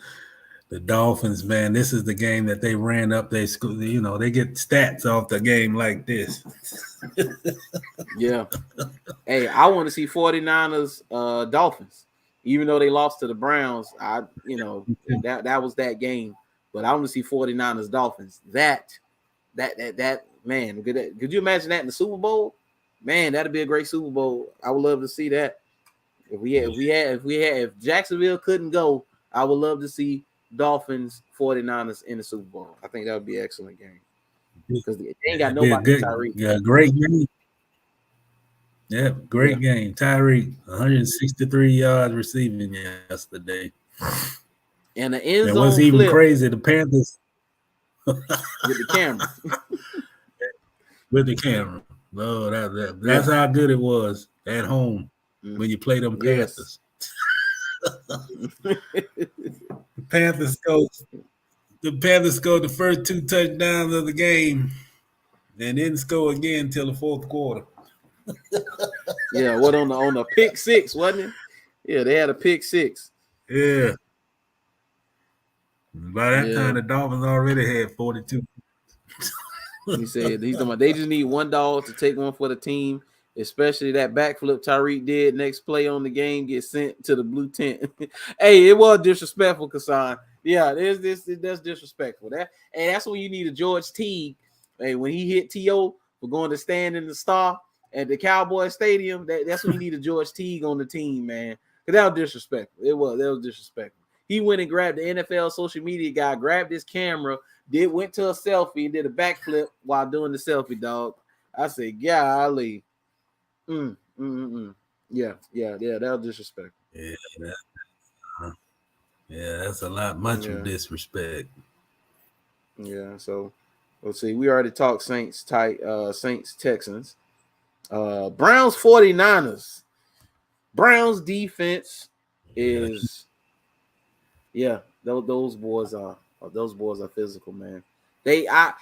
Dolphins, man, this is the game that they ran up their school. You know, they get stats off the game like this. Yeah. Hey, I want to see 49ers Dolphins. Even though they lost to the Browns, that was that game. But I want to see 49ers Dolphins. That man, could you imagine that in the Super Bowl? Man, that'd be a great Super Bowl. I would love to see that. If Jacksonville couldn't go, I would love to see Dolphins 49ers in the Super Bowl. I think that would be an excellent game. Because they ain't got nobody Tyreek. Yeah, great game. Yeah, great game. Tyreek, 163 yards receiving yesterday. And the end zone what's even crazy, the Panthers with the camera. With the camera. Oh, that's how good it was at home when you play them Panthers. The Panthers scored the first 2 touchdowns of the game and didn't score again until the fourth quarter. Yeah, what on the pick 6, wasn't it? Yeah, they had a pick 6. Yeah. By that time, the Dolphins already had 42. He said he's talking about they just need one dog to take one for the team, especially that backflip Tyreek did. Next play on the game gets sent to the blue tent. Hey, it was disrespectful, Kassan. Yeah, that's disrespectful. That's when you need a George Teague. Hey, when he hit T.O. for going to stand in the star at the Cowboy Stadium, that's when you need a George Teague on the team, man. Because that was disrespectful. That was disrespectful. He went and grabbed the NFL social media guy, grabbed his camera, went to a selfie and did a backflip while doing the selfie, dog. I said, golly. Yeah, that was disrespectful. Yeah, that's a lot much of disrespect. Yeah, so let's see. We already talked Saints Texans. Browns 49ers. Browns defense is those boys are physical, man. I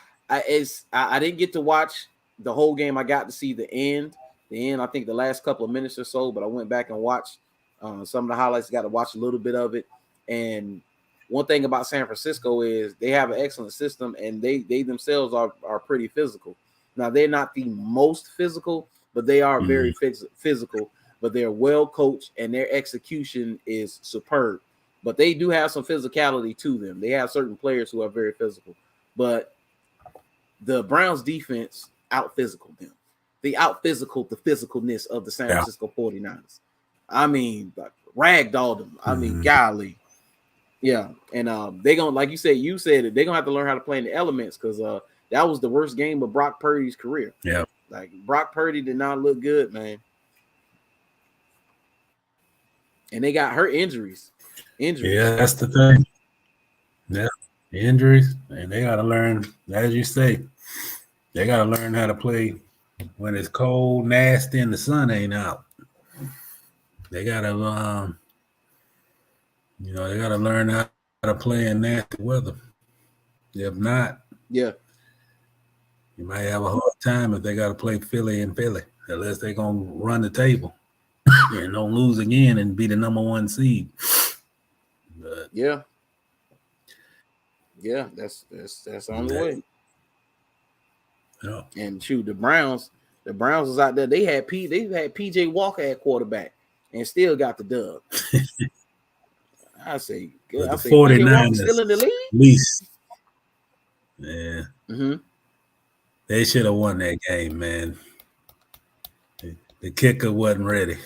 didn't get to watch the whole game. I got to see the end. I think the last couple of minutes or so, but I went back and watched some of the highlights. Got to watch a little bit of it. And one thing about San Francisco is they have an excellent system, and they themselves are pretty physical. Now they're not the most physical, but they are very physical. But they're well coached, and their execution is superb. But they do have some physicality to them. They have certain players who are very physical. But the Browns defense out-physical them. They out-physical the physicalness of the San Francisco 49ers. I mean, ragdolled them. I mean, golly. Yeah. And they're going to, like you said it, they're going to have to learn how to play in the elements because that was the worst game of Brock Purdy's career. Yeah. Like, Brock Purdy did not look good, man. And they got hurt injuries. Yeah, that's the thing. Yeah, injuries, and they got to learn, as you say, they got to learn how to play when it's cold, nasty, and the sun ain't out. They got to, they got to learn how to play in nasty weather. If not, you might have a hard time if they got to play Philly, unless they're going to run the table and don't lose again and be the number 1 seed. But yeah, that's the only way. Yeah. And shoot, the Browns was out there. They had PJ Walker at quarterback and still got the dub. I say, the 49ers still in the league. Least, yeah. Mm-hmm. They should have won that game, man. The kicker wasn't ready.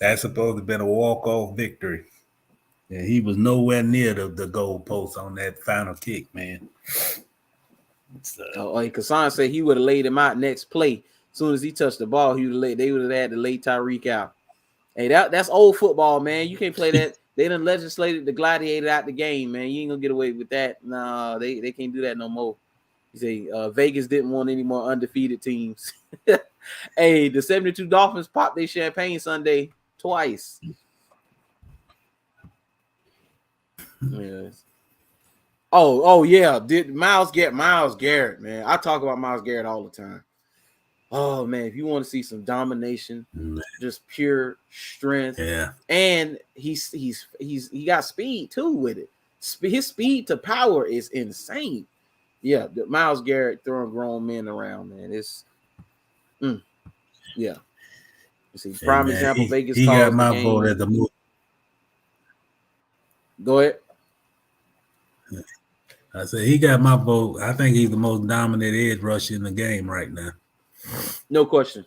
That's supposed to have been a walk-off victory. And he was nowhere near the goal post on that final kick, man. Kassan said he would have laid him out next play. As soon as he touched the ball, they would have had to lay Tyreek out. Hey, that's old football, man. You can't play that. They done legislated the gladiator out the game, man. You ain't gonna get away with that. Nah, they can't do that no more. You say Vegas didn't want any more undefeated teams. Hey, the 72 Dolphins popped their champagne Sunday twice. Yes. Oh yeah. Did Myles Garrett, man. I talk about Myles Garrett all the time. Oh man, if you want to see some domination, just pure strength, Yeah, and he got speed too with it. His speed to power is insane. Yeah, Myles Garrett throwing grown men around, man. It's yeah. You see, hey prime man, example. Vegas he got calls the my vote game. at the most. Go ahead. I said he got my vote. I think he's the most dominant edge rusher in the game right now. No question.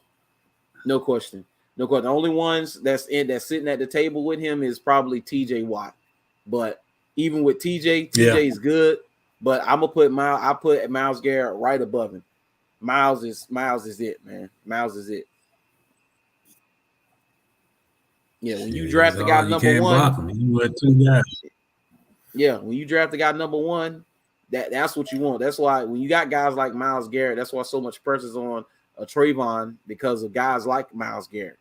No question. No question. The only ones that's sitting at the table with him is probably TJ Watt. But even with TJ is good. But I put Myles Garrett right above him. Miles is it, man. Miles is it. Yeah, when you draft the guy You number can't block one, him. You were 2 guys. yeah, when you draft the guy number one, that's what you want. That's why when you got guys like Myles Garrett, that's why so much pressure's on Trayvon because of guys like Myles Garrett.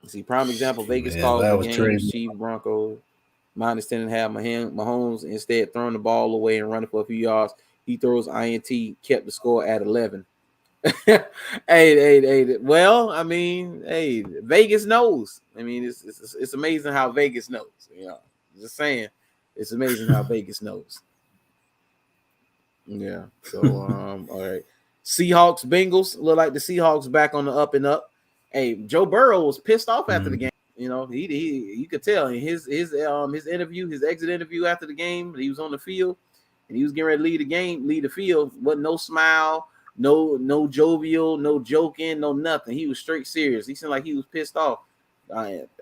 See, prime example, Vegas calls the game, Chiefs, Broncos, minus 10.5. Mahomes instead throwing the ball away and running for a few yards. He throws INT, kept the score at 11. hey. Well, I mean, hey, Vegas knows. I mean, it's amazing how Vegas knows. You know, just saying, it's amazing how Vegas knows. Yeah. So, all right. Seahawks, Bengals look like the Seahawks back on the up and up. Hey, Joe Burrow was pissed off after the game. You know, he you could tell in his interview, his exit interview after the game, he was on the field and he was getting ready to lead the field. Wasn't no smile, no jovial, no joking, no nothing. He was straight serious. He seemed like he was pissed off.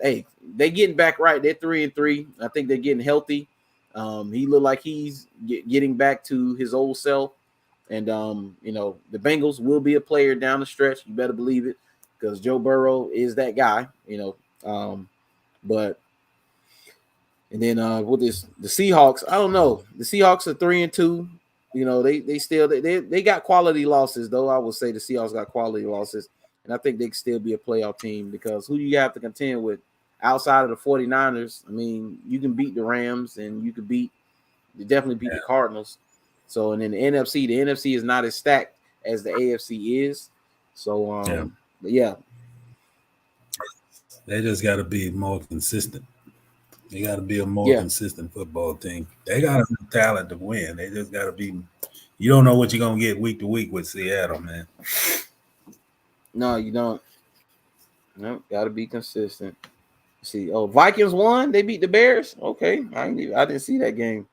Hey, they getting back right. They're 3-3. I think they're getting healthy. He looked like he's getting back to his old self. And you know, the Bengals will be a player down the stretch. You better believe it, because Joe Burrow is that guy. You know. But and then with the Seahawks, I don't know. The Seahawks are 3-2. You know, they still they got quality losses, though. I would say the Seahawks got quality losses, and I think they can still be a playoff team because who you have to contend with outside of the 49ers. I mean, you can beat the Rams and you definitely beat the Cardinals. So, and then the NFC is not as stacked as the AFC is. So, yeah. They just got to be more consistent. They got to be a more consistent football team. They got enough talent to win. They just got to be. You don't know what you're gonna get week to week with Seattle, man. No, you don't. No, got to be consistent. See, Vikings won. They beat the Bears. Okay, I didn't see that game.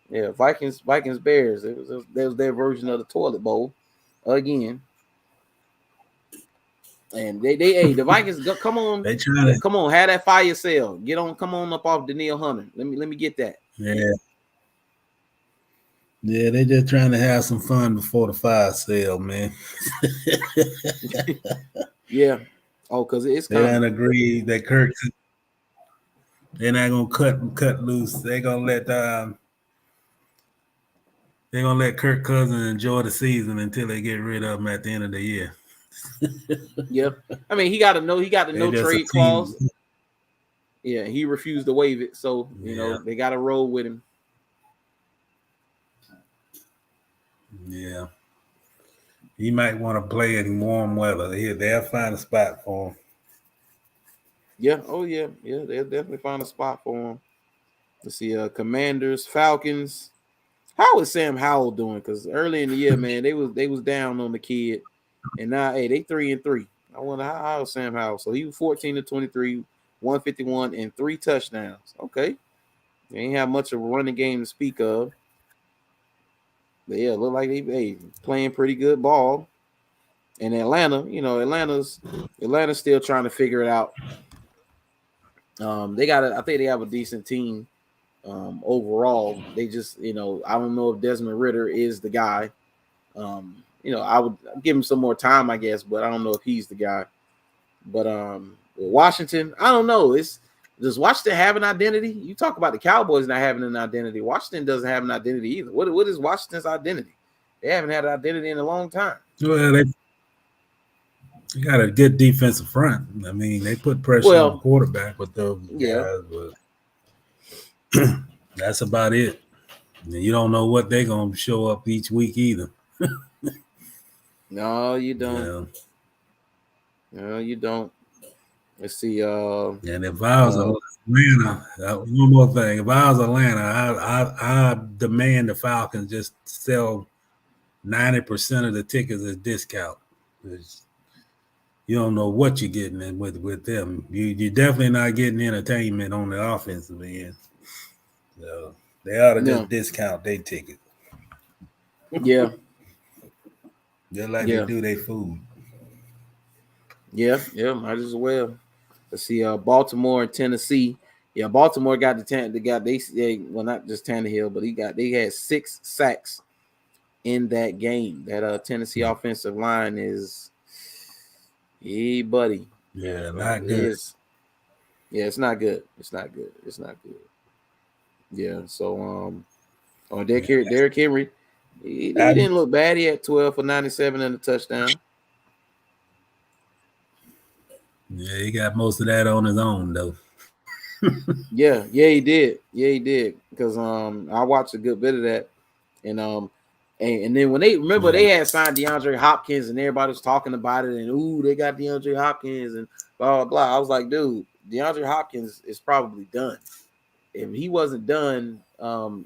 Yeah, Vikings Bears. That was their version of the toilet bowl again. And the Vikings come on, come on, have that fire sale. Come on up off Danielle Hunter. Let me get that. Yeah, they just trying to have some fun before the fire sale, man. Yeah. Oh, because it's they don't agree that Kirk. They're not gonna cut loose. They're gonna let Kirk Cousins enjoy the season until they get rid of him at the end of the year. Yeah, I mean he got a no trade clause. Yeah, he refused to waive it, so you know they got to roll with him. Yeah, he might want to play in warm weather. They'll find a spot for him. Yeah, they'll definitely find a spot for him. Let's see, Commanders, Falcons. How is Sam Howell doing? Because early in the year, man, they was down on the kid, and now they 3-3. I wonder how is Sam Howell. So he was 14-23, 151, and 3 touchdowns. Okay, they ain't have much of a running game to speak of. But yeah, look like they playing pretty good ball. And Atlanta, you know, Atlanta's still trying to figure it out. I think they have a decent team. Overall, they just, you know, I don't know if Desmond Ridder is the guy. You know, I would give him some more time, I guess, but I don't know if he's the guy. But Washington, I don't know. Does Washington have an identity? You talk about the Cowboys not having an identity. Washington doesn't have an identity either. What is Washington's identity? They haven't had an identity in a long time. Well, they got a good defensive front. I mean, they put pressure on the quarterback with those guys, but that's about it. You don't know what they're going to show up each week either. No, you don't. Yeah. No, you don't. Let's see. And if I was Atlanta, one more thing. If I was Atlanta, I demand the Falcons just sell 90% of the tickets as discount. You don't know what you're getting in with them. You're definitely not getting entertainment on the offensive end. So they ought to no. just discount their ticket. Yeah. Just like they Yeah. do their food. Yeah. Yeah. Might as well. Let's see. Baltimore and Tennessee. Yeah, Baltimore got they well, not just Tannehill, but they had 6 sacks in that game. That Tennessee offensive line is, hey buddy. Yeah, not It good. is. Yeah, it's not good. It's not good. It's not good. Yeah. So Derrick Henry, he didn't look bad. He had 12 for 97 and a touchdown. Yeah, he got most of that on his own though. Yeah, he did. Yeah, he did. Because I watched a good bit of that. And then when they had signed DeAndre Hopkins and everybody was talking about it, and ooh, they got DeAndre Hopkins and blah blah blah. I was like, dude, DeAndre Hopkins is probably done. If he wasn't done,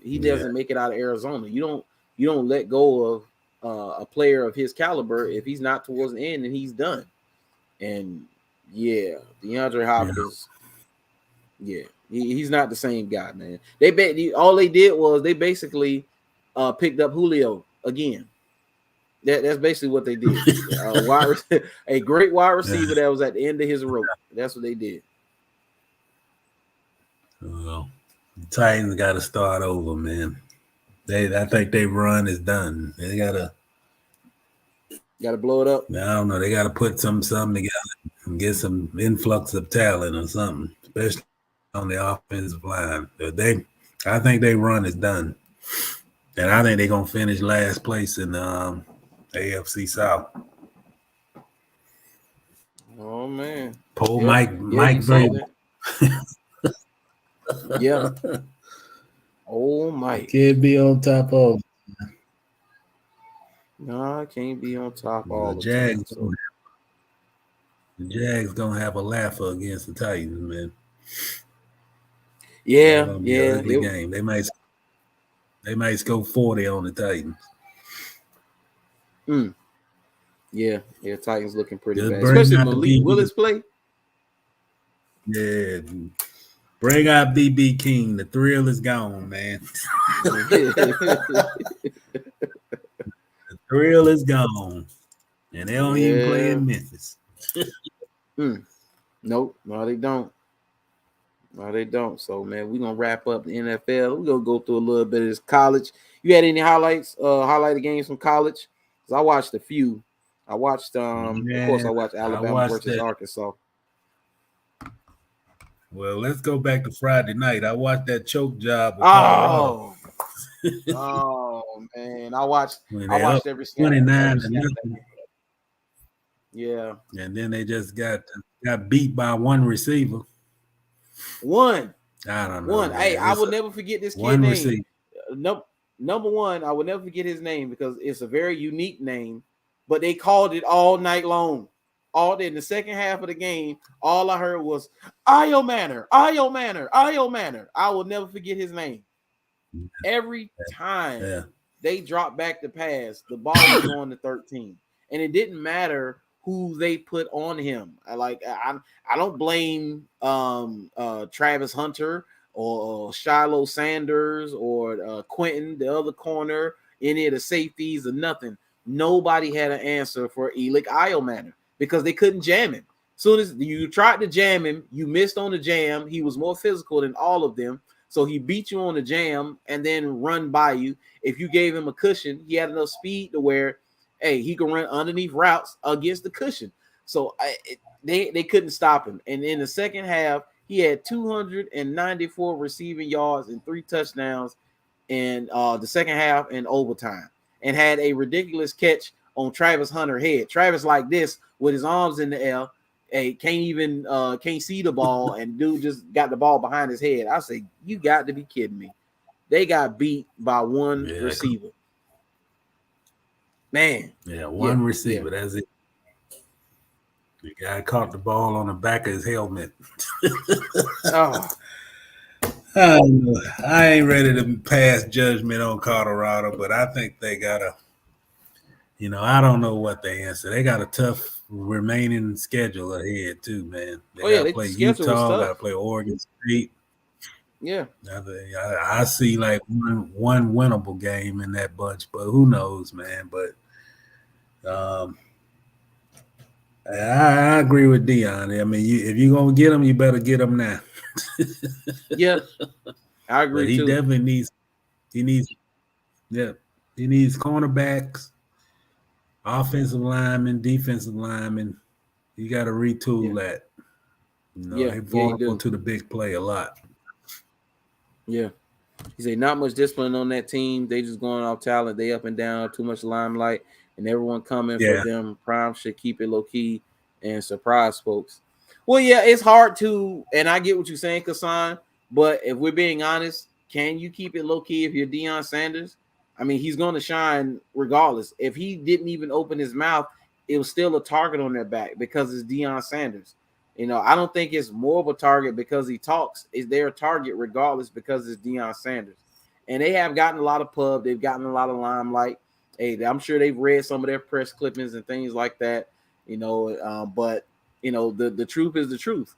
he doesn't make it out of Arizona. You don't let go of a player of his caliber if he's not towards the end and he's done. And yeah, DeAndre Hopkins, he's not the same guy, man. All they did was they basically picked up Julio again. That's basically what they did. A great wide receiver that was at the end of his rope. That's what they did. Well, the Titans got to start over, man. I think their run is done. They gotta blow it up. I don't know. They got to put something together and get some influx of talent or something, especially on the offensive line. I think their run is done, and I think they're gonna finish last place in the AFC South. Oh man, Poor Mike Vrabel. Yeah. Oh Mike. Can't be on top of. No, I can't be on top all the time. So. The Jags gonna have a laugher against the Titans, man. Yeah, ugly game. They might score 40 on the Titans. Yeah, Titans looking pretty Just bad, especially Malik Willis play. Yeah, bring out BB King. The thrill is gone, man. The thrill is gone, and they don't even play in Memphis. Nope, no, they don't. No, they don't. So, man, we're gonna wrap up the NFL. We're gonna go through a little bit of this college. You had any highlights? Highlighted games from college? Because I watched a few. I watched, of course, I watched Alabama versus Arkansas. Well, let's go back to Friday night. I watched that choke job. Oh man, I watched every snap. 29. Yeah, and then they just got beat by one receiver. One. I don't know. One. Hey, I will never forget this kid's name. Number one, I will never forget his name because it's a very unique name. But they called it all night long. All day in the second half of the game, all I heard was Io Manor, Io Manor, Io Manor. I will never forget his name. Every time they dropped back the pass, the ball was going to 13. And it didn't matter who they put on him. I don't blame Travis Hunter or Shiloh Sanders or Quentin, the other corner, any of the safeties or nothing. Nobody had an answer for Elick Iomanner because they couldn't jam him. Soon as you tried to jam him, you missed on the jam. He was more physical than all of them. So he beat you on the jam and then run by you. If you gave him a cushion, he had enough speed to where, hey, he could run underneath routes against the cushion. So they couldn't stop him. And in the second half, he had 294 receiving yards and 3 touchdowns in the second half and overtime, and had a ridiculous catch on Travis Hunter's head. Travis like this with his arms in the air, can't see the ball, and dude just got the ball behind his head. I say, you got to be kidding me. They got beat by one receiver. Man. Yeah, Yeah. one receiver. Yeah. That's it. The guy caught the ball on the back of his helmet. Oh, I don't know. I ain't ready to pass judgment on Colorado, but I think they got a. I don't know what they answer. They got a tough remaining schedule ahead too, man. They oh yeah, got to the play schedule was Utah, got to tough. play Oregon State. Yeah. I see like one winnable game in that bunch, but who knows, man? But I agree with Dion. I mean, if you're gonna get them, you better get them now. Yeah. I But agree he too. definitely needs yeah he needs cornerbacks, offensive linemen, defensive linemen. You got to Yeah. retool that. Yeah. They Yeah, you vulnerable do. to the big play a lot. Yeah. He said not much discipline on that team. They just going off talent. They up and down, too much limelight, and everyone coming for Yeah, them. Prime should keep it low key and surprise folks. Well, yeah, it's hard to, and I get what you're saying, Kasan. But if we're being honest, can you keep it low key if you're Deion Sanders? I mean, he's going to shine regardless. If he didn't even open his mouth, it was still a target on their back because it's Deion Sanders. I don't think it's more of a target because he talks. Is their target regardless because it's Deion Sanders, and they have gotten a lot of pub. They've gotten a lot of limelight. Hey, I'm sure they've read some of their press clippings and things like that. But the truth is the truth.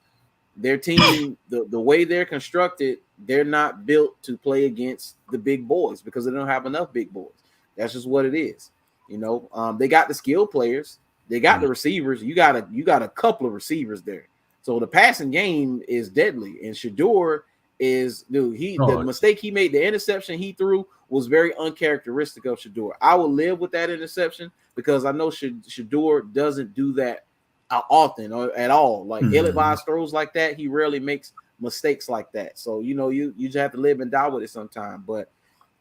Their team, the way they're constructed, they're not built to play against the big boys because they don't have enough big boys. That's just what it is. They got the skill players, they got the receivers. You got a couple of receivers there. So the passing game is deadly. And Shador is the oh, mistake he made, the interception he threw was very uncharacteristic of Shador. I will live with that interception because I know Shador doesn't do that often or at all. Like ill-advised throws like that, he rarely makes mistakes like that. So you just have to live and die with it sometime. But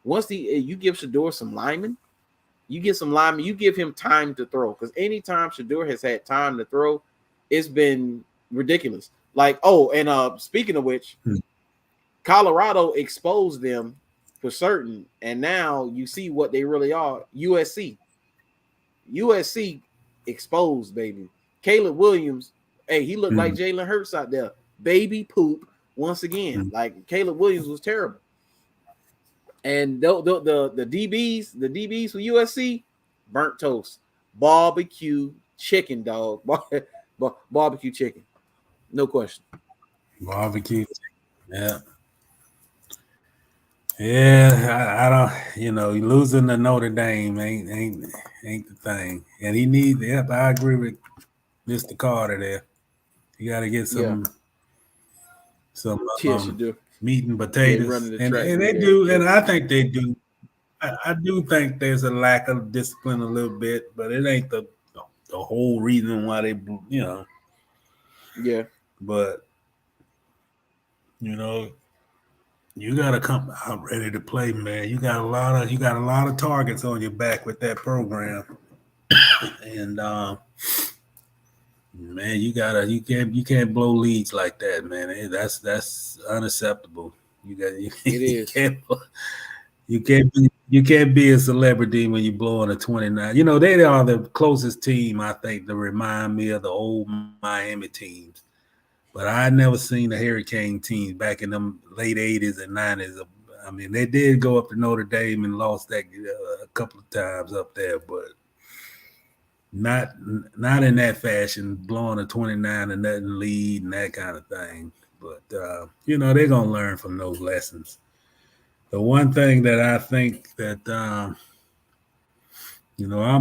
once you give Shador some linemen, you give him time to throw. Because anytime Shador has had time to throw, it's been ridiculous. Like, and speaking of which, Colorado exposed them for certain, and now you see what they really are. USC exposed, baby. Caleb Williams, hey, he looked like Jalen Hurts out there. Baby poop once again. Like Caleb Williams was terrible. And the DBs for USC, burnt toast, barbecue chicken, dog, barbecue chicken, no question. barbecue. Yeah. Yeah, I don't. Losing to Notre Dame ain't the thing, and he needs. Yep, I agree with Mr. Carter there. You got to get Yeah, some yes, you do. meat and Yeah, potatoes, running the and track they through there. do, Yeah, and I think they do. I do think there's a lack of discipline a little bit, but it ain't the whole reason why they. yeah, But you know, you gotta come out ready to play, man. You got a lot of targets on your back with that program, and man, you can't blow leads like that, man. That's unacceptable. it You is. can't you can't be a celebrity when you're blowing a 29. They are the closest team I think to remind me of the old Miami teams. But I never seen the Hurricane teams back in them late 80s and 90s. I mean, they did go up to Notre Dame and lost that a couple of times up there, but not not in that fashion, blowing a 29 and nothing lead and that kind of thing. But they're gonna learn from those lessons. The one thing that I think that I'm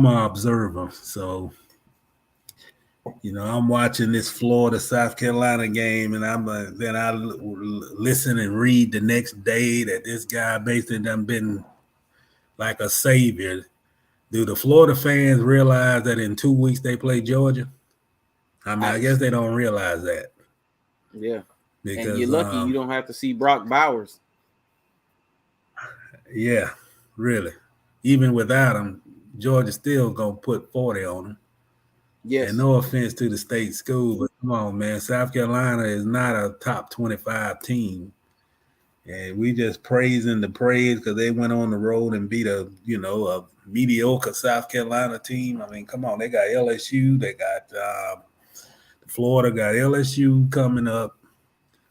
an observer, so I'm watching this Florida South Carolina game, and then I listen and read the next day that this guy basically done been like a savior. Do the Florida fans realize that in 2 weeks they play Georgia? I mean, I guess they don't realize that Yeah, and you're because, lucky you don't have to see Brock Bowers. yeah, really, even without him, Georgia still gonna put 40 on them. And Yes, no offense to the state school, but come on, man, South Carolina is not a top 25 team. And we just praising the praise because they went on the road and beat a mediocre South Carolina team. I mean, come on, they got LSU, they got Florida, got LSU coming up,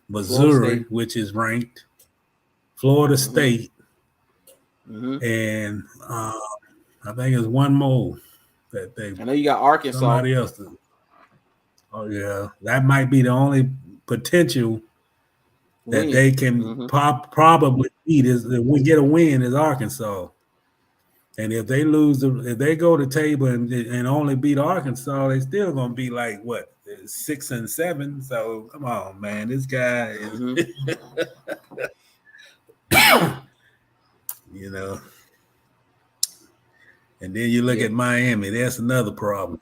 Missouri, which is ranked, Florida State, and I think it's one more that they. I know you got Arkansas. Somebody else. Oh yeah, that might be the only potential that they can probably beat. Is if we get a win is Arkansas. And if they lose, if they go to table and only beat Arkansas, they still gonna be like what 6 and 7. So come on, man, this guy is, you know. And then you look at Miami. That's another problem.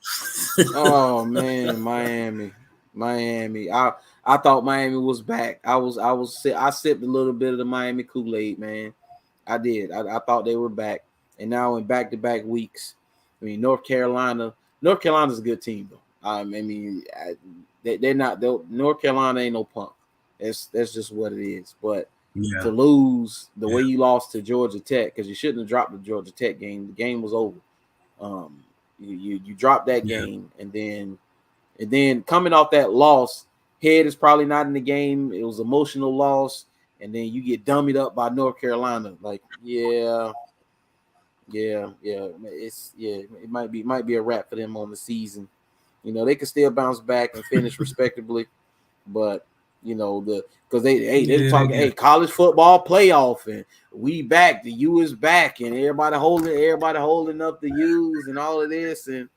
Oh man, Miami. I thought Miami was back. I sipped a little bit of the Miami Kool-Aid, man. I did. I thought they were back. And now in back-to-back weeks, I mean, North Carolina's a good team, though. I mean, they're not. North Carolina ain't no punk. That's just what it is. But to lose the way you lost to Georgia Tech, because you shouldn't have dropped the Georgia Tech game. The game was over. You dropped that game, and then coming off that loss, head is probably not in the game. It was emotional loss, and then you get dummied up by North Carolina. Like, it might be a wrap for them on the season. You know, they can still bounce back and finish respectably, but you know, because they're talking college football playoff and we back, the U is back, and everybody holding up the U's and all of this, and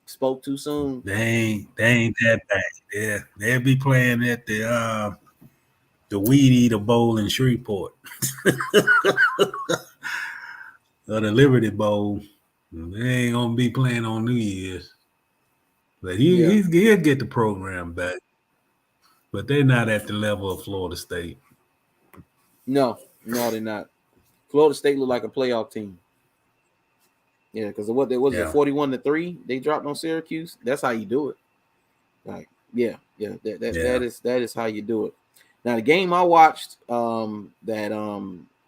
spoke too soon. They ain't that bad. Yeah, they'll be playing at the Weed Eater Bowl in Shreveport. Or the Liberty Bowl. They ain't gonna be playing on New Year's. But he'll get the program back. But they're not at the level of Florida State. No, they're not. Florida State look like a playoff team. Yeah, because of what they was it 41-3 they dropped on Syracuse. That's how you do it. Like, that is how you do it. Now the game I watched, I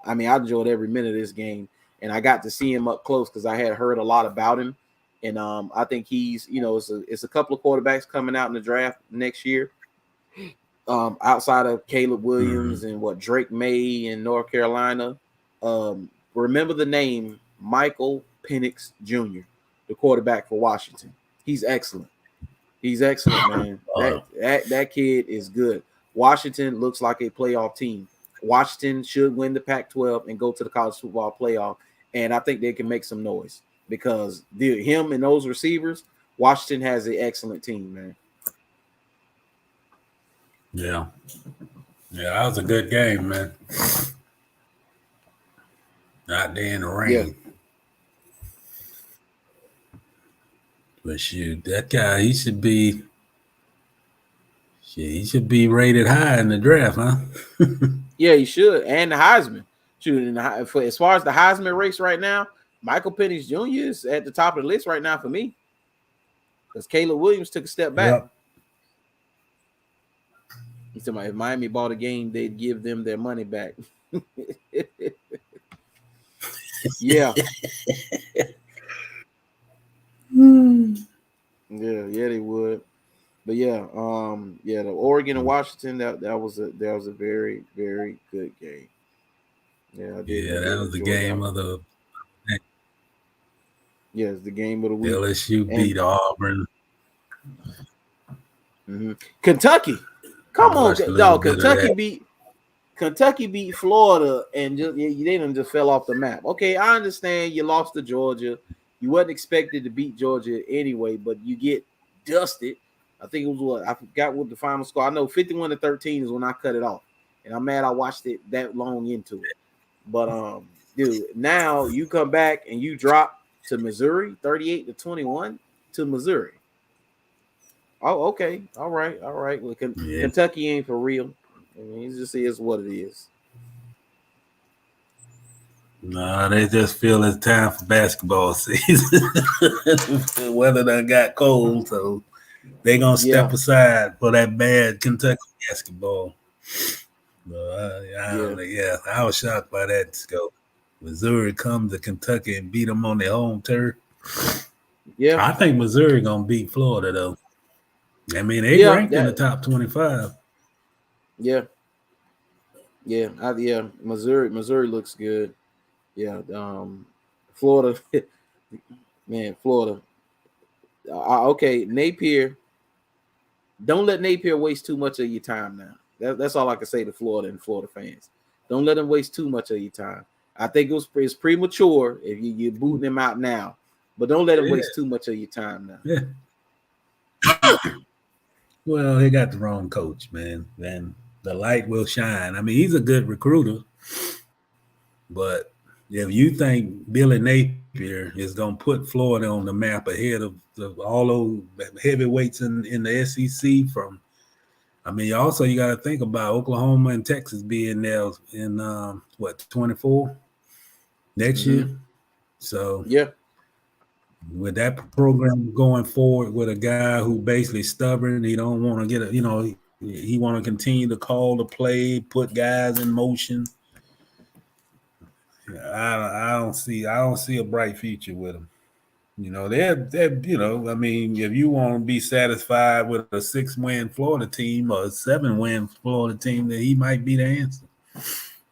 enjoyed every minute of this game, and I got to see him up close because I had heard a lot about him, and I think he's, it's a couple of quarterbacks coming out in the draft next year, outside of Caleb Williams and Drake May in North Carolina. Remember the name Michael Penix Jr., the quarterback for Washington. He's excellent. He's excellent, man. That kid is good. Washington looks like a playoff team. Washington should win the Pac-12 and go to the college football playoff, and I think they can make some noise because him and those receivers, Washington has an excellent team, man. Yeah, that was a good game, man. Out there in the rain. Yeah. But shoot, that guy, he should be rated high in the draft, huh? Yeah, he should. And the Heisman. Shoot, as far as the Heisman race right now, Michael Penix Jr. is at the top of the list right now for me. Because Caleb Williams took a step back. Yep. He said, if Miami bought a game, they'd give them their money back. Yeah. Yeah, they would. But the Oregon and Washington, that was a very, very good game. Yeah, that was the game of the. Yeah, it's the game of the week. LSU beat Auburn. Kentucky, come on, dog. Kentucky beat Florida, and they done just fell off the map. Okay, I understand you lost to Georgia. You wasn't expected to beat Georgia anyway, but you get dusted. I think it was I forgot what the final score. I know 51-13 is when I cut it off, and I'm mad I watched it that long into it. But dude, now you come back and you drop to Missouri, 38-21 to Missouri. Oh, okay, all right. Well, Kentucky ain't for real. I mean, it just is what it is. No, they just feel it's time for basketball season. Weather done got cold, so they gonna step aside for that bad Kentucky basketball. I was shocked by that scope. Missouri come to Kentucky and beat them on their home turf. Yeah, I think Missouri gonna beat Florida though. I mean, they yeah, ranked in the top 25. yeah, yeah. Missouri looks good. Yeah, Florida, man, Florida. Okay, Napier. Don't let Napier waste too much of your time now. That's all I can say to Florida and Florida fans. Don't let him waste too much of your time. I think it's premature if you're booting him out now, but don't let him Yeah. waste too much of your time now. Yeah. Well, they got the wrong coach, man. Then the light will shine. I mean, he's a good recruiter, but if you think Billy Napier is going to put Florida on the map ahead of all those heavyweights in the SEC from, I mean, also you got to think about Oklahoma and Texas being there in, 24 next year. So yeah, with that program going forward with a guy who basically stubborn, he don't want to get a, he want to continue to call the play, put guys in motion. I don't see a bright future with him. They're I mean, if you want to be satisfied with a 6-win Florida team or a 7-win Florida team, then he might be the answer.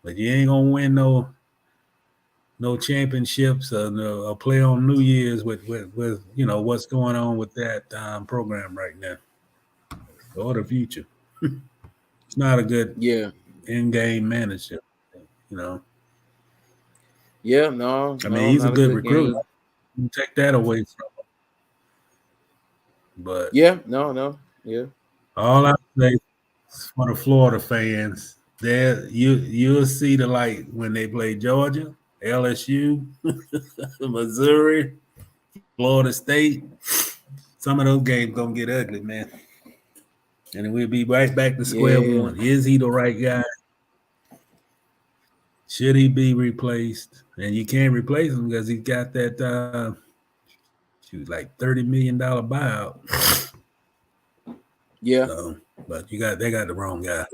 But you ain't gonna win no championships or play on New Year's with what's going on with that program right now or the future. It's not a good in-game manager, Yeah, no. I mean, he's a not good good recruiter. game. You take that away from him. But yeah. all I say for the Florida fans, there you'll see the light when they play Georgia, LSU, Missouri, Florida State. Some of those games gonna get ugly, man. And then we'll be right back to square one. Is he the right guy? Should he be replaced? And you can't replace him because he's got that like $30 million buyout. Yeah. So, but they got the wrong guy.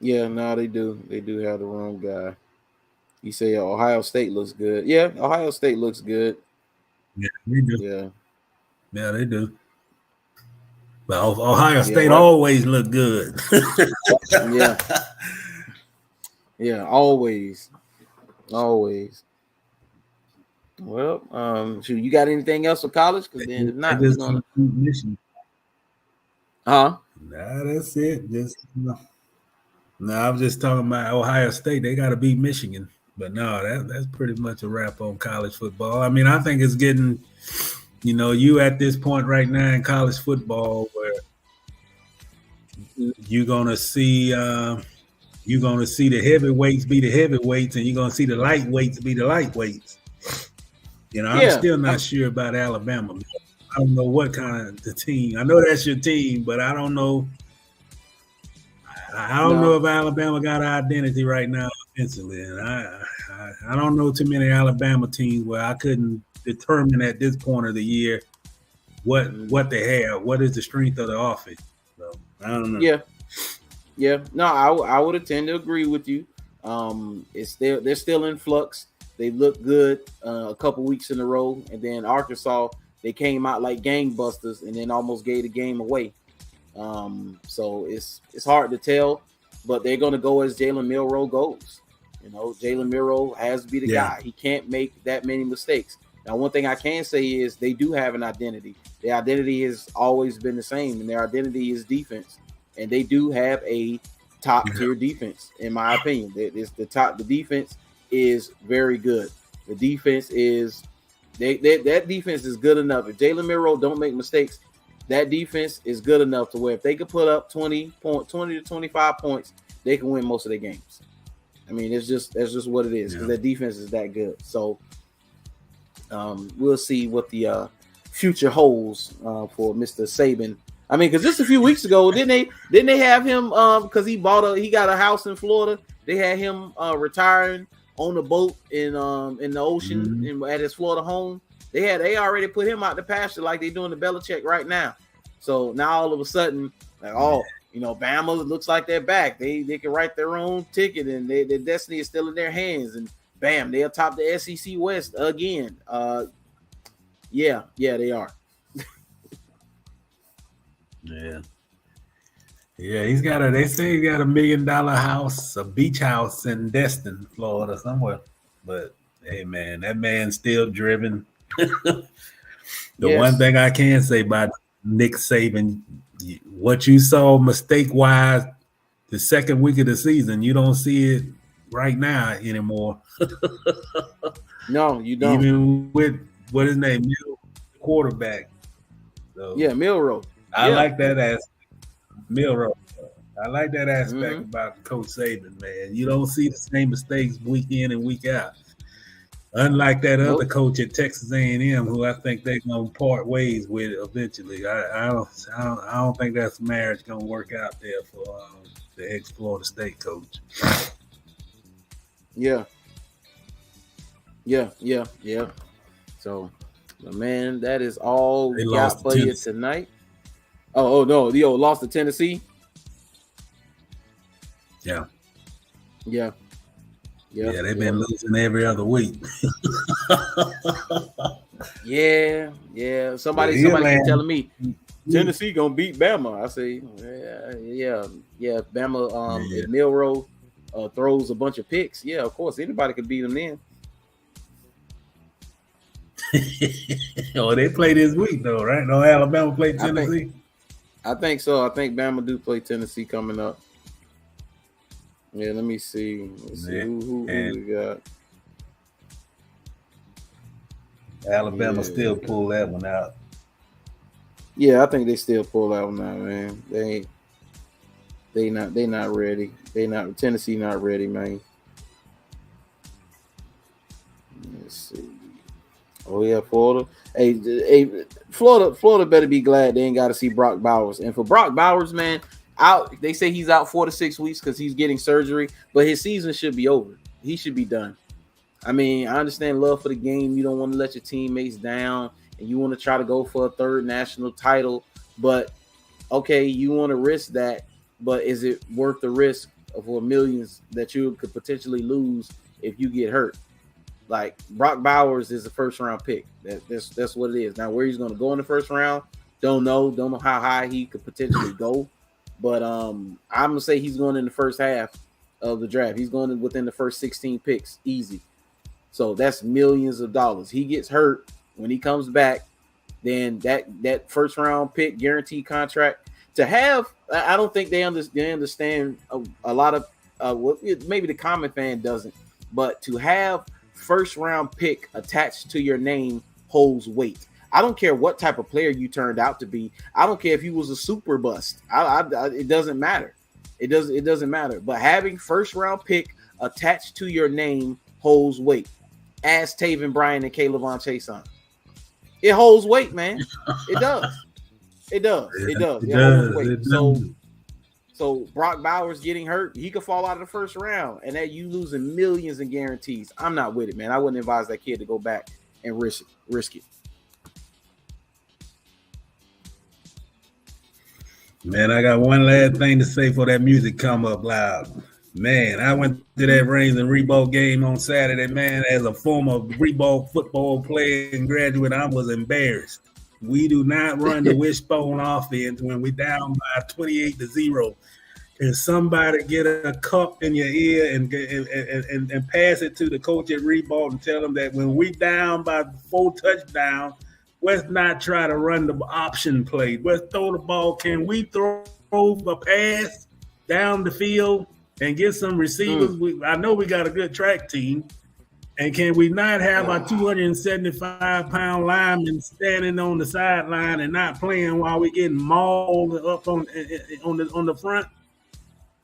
Yeah, no, they do. They do have the wrong guy. You say Ohio State looks good. Yeah, Ohio State looks good. Yeah, they do. Yeah, they do. But Ohio State always look good. yeah. Yeah, always. Well, shoot, you got anything else for college? Because then if not, we're gonna. Nah, that's it. I'm just talking about Ohio State. They got to beat Michigan. But no, that's pretty much a wrap on college football. I mean, I think it's getting, you at this point right now in college football where you're gonna see the heavyweights be the heavyweights, and you're gonna see the lightweights be the lightweights. I'm still not sure about Alabama. I don't know what kind of the team. I know that's your team, but I don't know. I don't know if Alabama got an identity right now offensively, and I don't know too many Alabama teams where I couldn't determine at this point of the year what they have. What is the strength of the offense? So I don't know. Yeah. No, I would tend to agree with you. They're still in flux. They look good a couple weeks in a row, and then Arkansas, they came out like gangbusters and then almost gave the game away. So it's hard to tell, but they're going to go as Jalen Milroe goes. Jalen Milroe has to be the guy. He can't make that many mistakes. Now, one thing I can say is they do have an identity. Their identity has always been the same, and their identity is defense. And they do have a top-tier defense, in my opinion. The defense is very good. The defense is that defense is good enough. If Jalen Milroe don't make mistakes, that defense is good enough to where if they could put up 20 to 25 points, they can win most of their games. I mean, that's just what it is because that defense is that good. So we'll see what the future holds for Mr. Saban. I mean, because just a few weeks ago, didn't they have him because he got a house in Florida. They had him retiring on the boat in the ocean at his Florida home. They already put him out the pasture like they're doing the Belichick right now. So now all of a sudden, like, Bama looks like they're back. They can write their own ticket, and their destiny is still in their hands. And bam, they'll top the SEC West again. Yeah, they are. Yeah. Yeah, they say he's got $1 million house, a beach house in Destin, Florida, somewhere. But hey, man, that man's still driven. One thing I can say about Nick Saban, what you saw mistake-wise the second week of the season, you don't see it right now anymore. No, you don't. Even with what his name, quarterback. So, Milroe. I like that aspect. Milroe. I like that aspect about Coach Saban, man. You don't see the same mistakes week in and week out. Unlike that other coach at Texas A&M, who I think they're gonna part ways with eventually. I don't think that's marriage gonna work out there for the ex-Florida State coach. Yeah. So, man, that is all we got for you tonight. Oh no, lost to Tennessee. Yeah. Yeah, they've been losing every other week. yeah. Somebody keep telling me Tennessee gonna beat Bama. I say, yeah. Bama, if Milroe throws a bunch of picks, yeah, of course anybody could beat them then. They play this week though, right? No, Alabama play Tennessee. I think so. I think Bama do play Tennessee coming up. Yeah, let me see. Who we got. Alabama still pull that one out. Yeah, I think they still pull that one out, man. They not ready. Tennessee not ready, man. Let's see. Oh yeah, Florida. Hey, Florida better be glad they ain't got to see Brock Bowers. And for Brock Bowers, man, they say he's out 4 to 6 weeks because he's getting surgery, but his season should be over. He should be done. I mean, I understand love for the game. You don't want to let your teammates down, and you want to try to go for a third national title. But okay, you want to risk that, but is it worth the risk for millions that you could potentially lose if you get hurt? Like Brock Bowers is a first-round pick. That's what it is. Now, where he's going to go in the first round, don't know how high he could potentially go. But I'm gonna say he's going in the first half of the draft. He's going within the first 16 picks, easy. So that's millions of dollars. He gets hurt when he comes back, then that first round pick guaranteed contract to have. I don't think they understand a lot of maybe the common fan doesn't, but to have first round pick attached to your name holds weight. I don't care what type of player you turned out to be. I don't care if you was a super bust. It doesn't matter. It doesn't matter. But having first round pick attached to your name holds weight. Ask Taven Bryan and Caleb Chase on. It holds weight, man. It does. It does. It holds weight. So Brock Bowers getting hurt, he could fall out of the first round, and that you losing millions in guarantees. I'm not with it, man. I wouldn't advise that kid to go back and risk it. Man, I got one last thing to say for that music come up loud. Man, I went to that Reigns and Reebok game on Saturday, man. As a former Reebok football player and graduate, I was embarrassed. We do not run the wishbone offense when we're down by 28-0. Can somebody get a cup in your ear and pass it to the coach at Reebok and tell them that when we down by 4 touchdowns, let's not try to run the option play. Let's throw the ball. Can we throw a pass down the field and get some receivers? I know we got a good track team. And can we not have our 275-pound linemen standing on the sideline and not playing while we're getting mauled up on the front?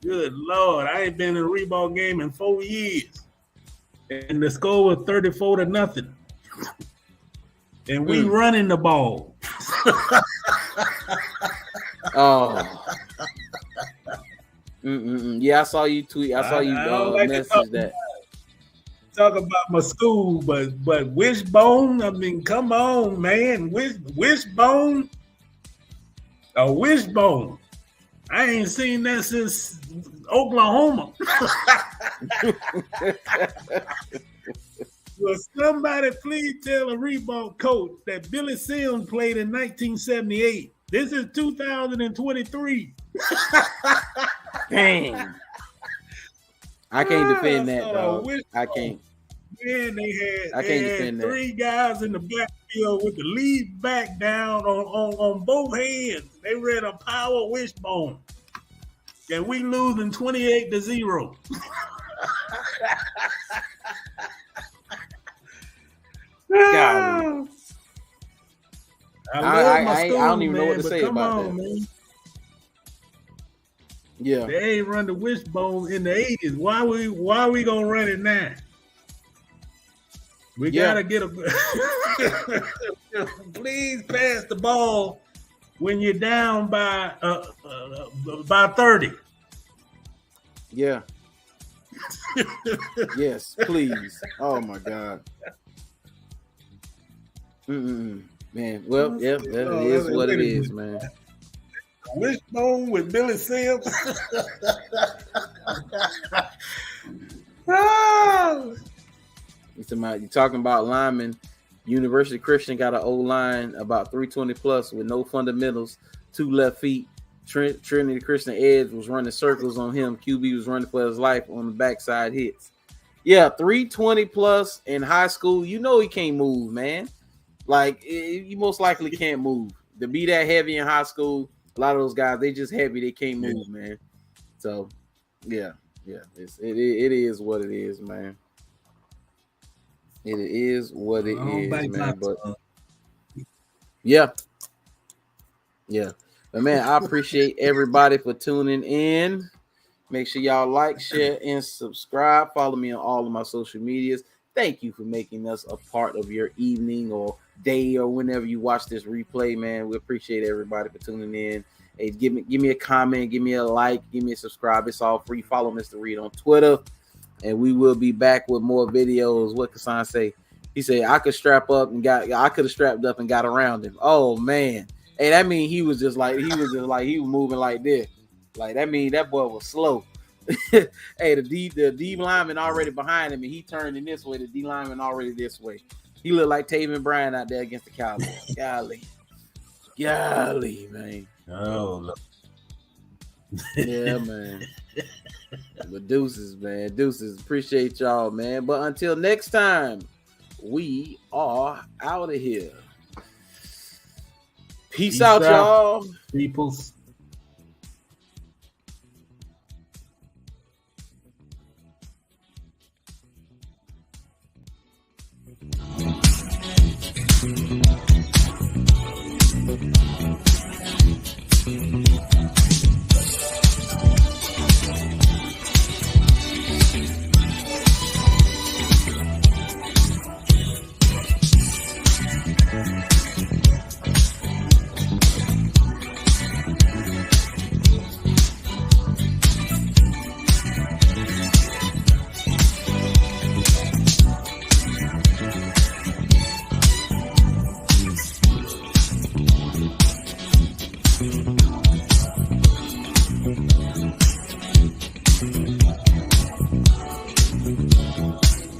Good Lord, I ain't been in a Reebok game in 4 years. And the score was 34-0. And we running the ball. Oh. Yeah, I saw you tweet. I saw you message that. Talk about my school, but wishbone. I mean, come on, man. Wishbone. A wishbone. I ain't seen that since Oklahoma. Well, somebody please tell a Reebok coach that Billy Sims played in 1978. This is 2023. Dang. I can't defend that, dog. I can't. Man, they had three guys in the backfield with the lead back down on both hands. They ran a power wishbone. And we losing 28-0. God. I don't even know what to say about that. Man. Yeah. They ain't run the wishbone in the 80s. Why we gonna run it now? We gotta get a please pass the ball when you're down by 30. Yeah. Yes, please. Oh my God. Man, well, yeah, it is what it is, man. Wishbone with Billy Sims. You're talking about linemen. University Christian got an O-line about 320 plus with no fundamentals, 2 left feet. Trinity Christian Edge was running circles on him. QB was running for his life on the backside hits. Yeah, 320 plus in high school. You know he can't move, man. Like, you most likely can't move. To be that heavy in high school, a lot of those guys, they just heavy. They can't move, man. So, yeah. It is what it is, man. It is what it is, man. But yeah. But man, I appreciate everybody for tuning in. Make sure y'all like, share, and subscribe. Follow me on all of my social medias. Thank you for making us a part of your evening or day or whenever you watch this replay, man. We appreciate everybody for tuning in. Hey, give me a comment, give me a like, give me a subscribe. It's all free. Follow Mr. Reed on Twitter, and we will be back with more videos. What Kassan say? He said I could have strapped up and got around him. Oh man. Hey, that mean he was moving like this. Like that mean that boy was slow. Hey, the D lineman already behind him, and he turned in this way. The D lineman already this way. He looked like Taven Bryan out there against the Cowboys. Golly, man. Oh, yeah, man. But deuces, man. Deuces. Appreciate y'all, man. But until next time, we are out of here. Peace out, y'all. Peoples.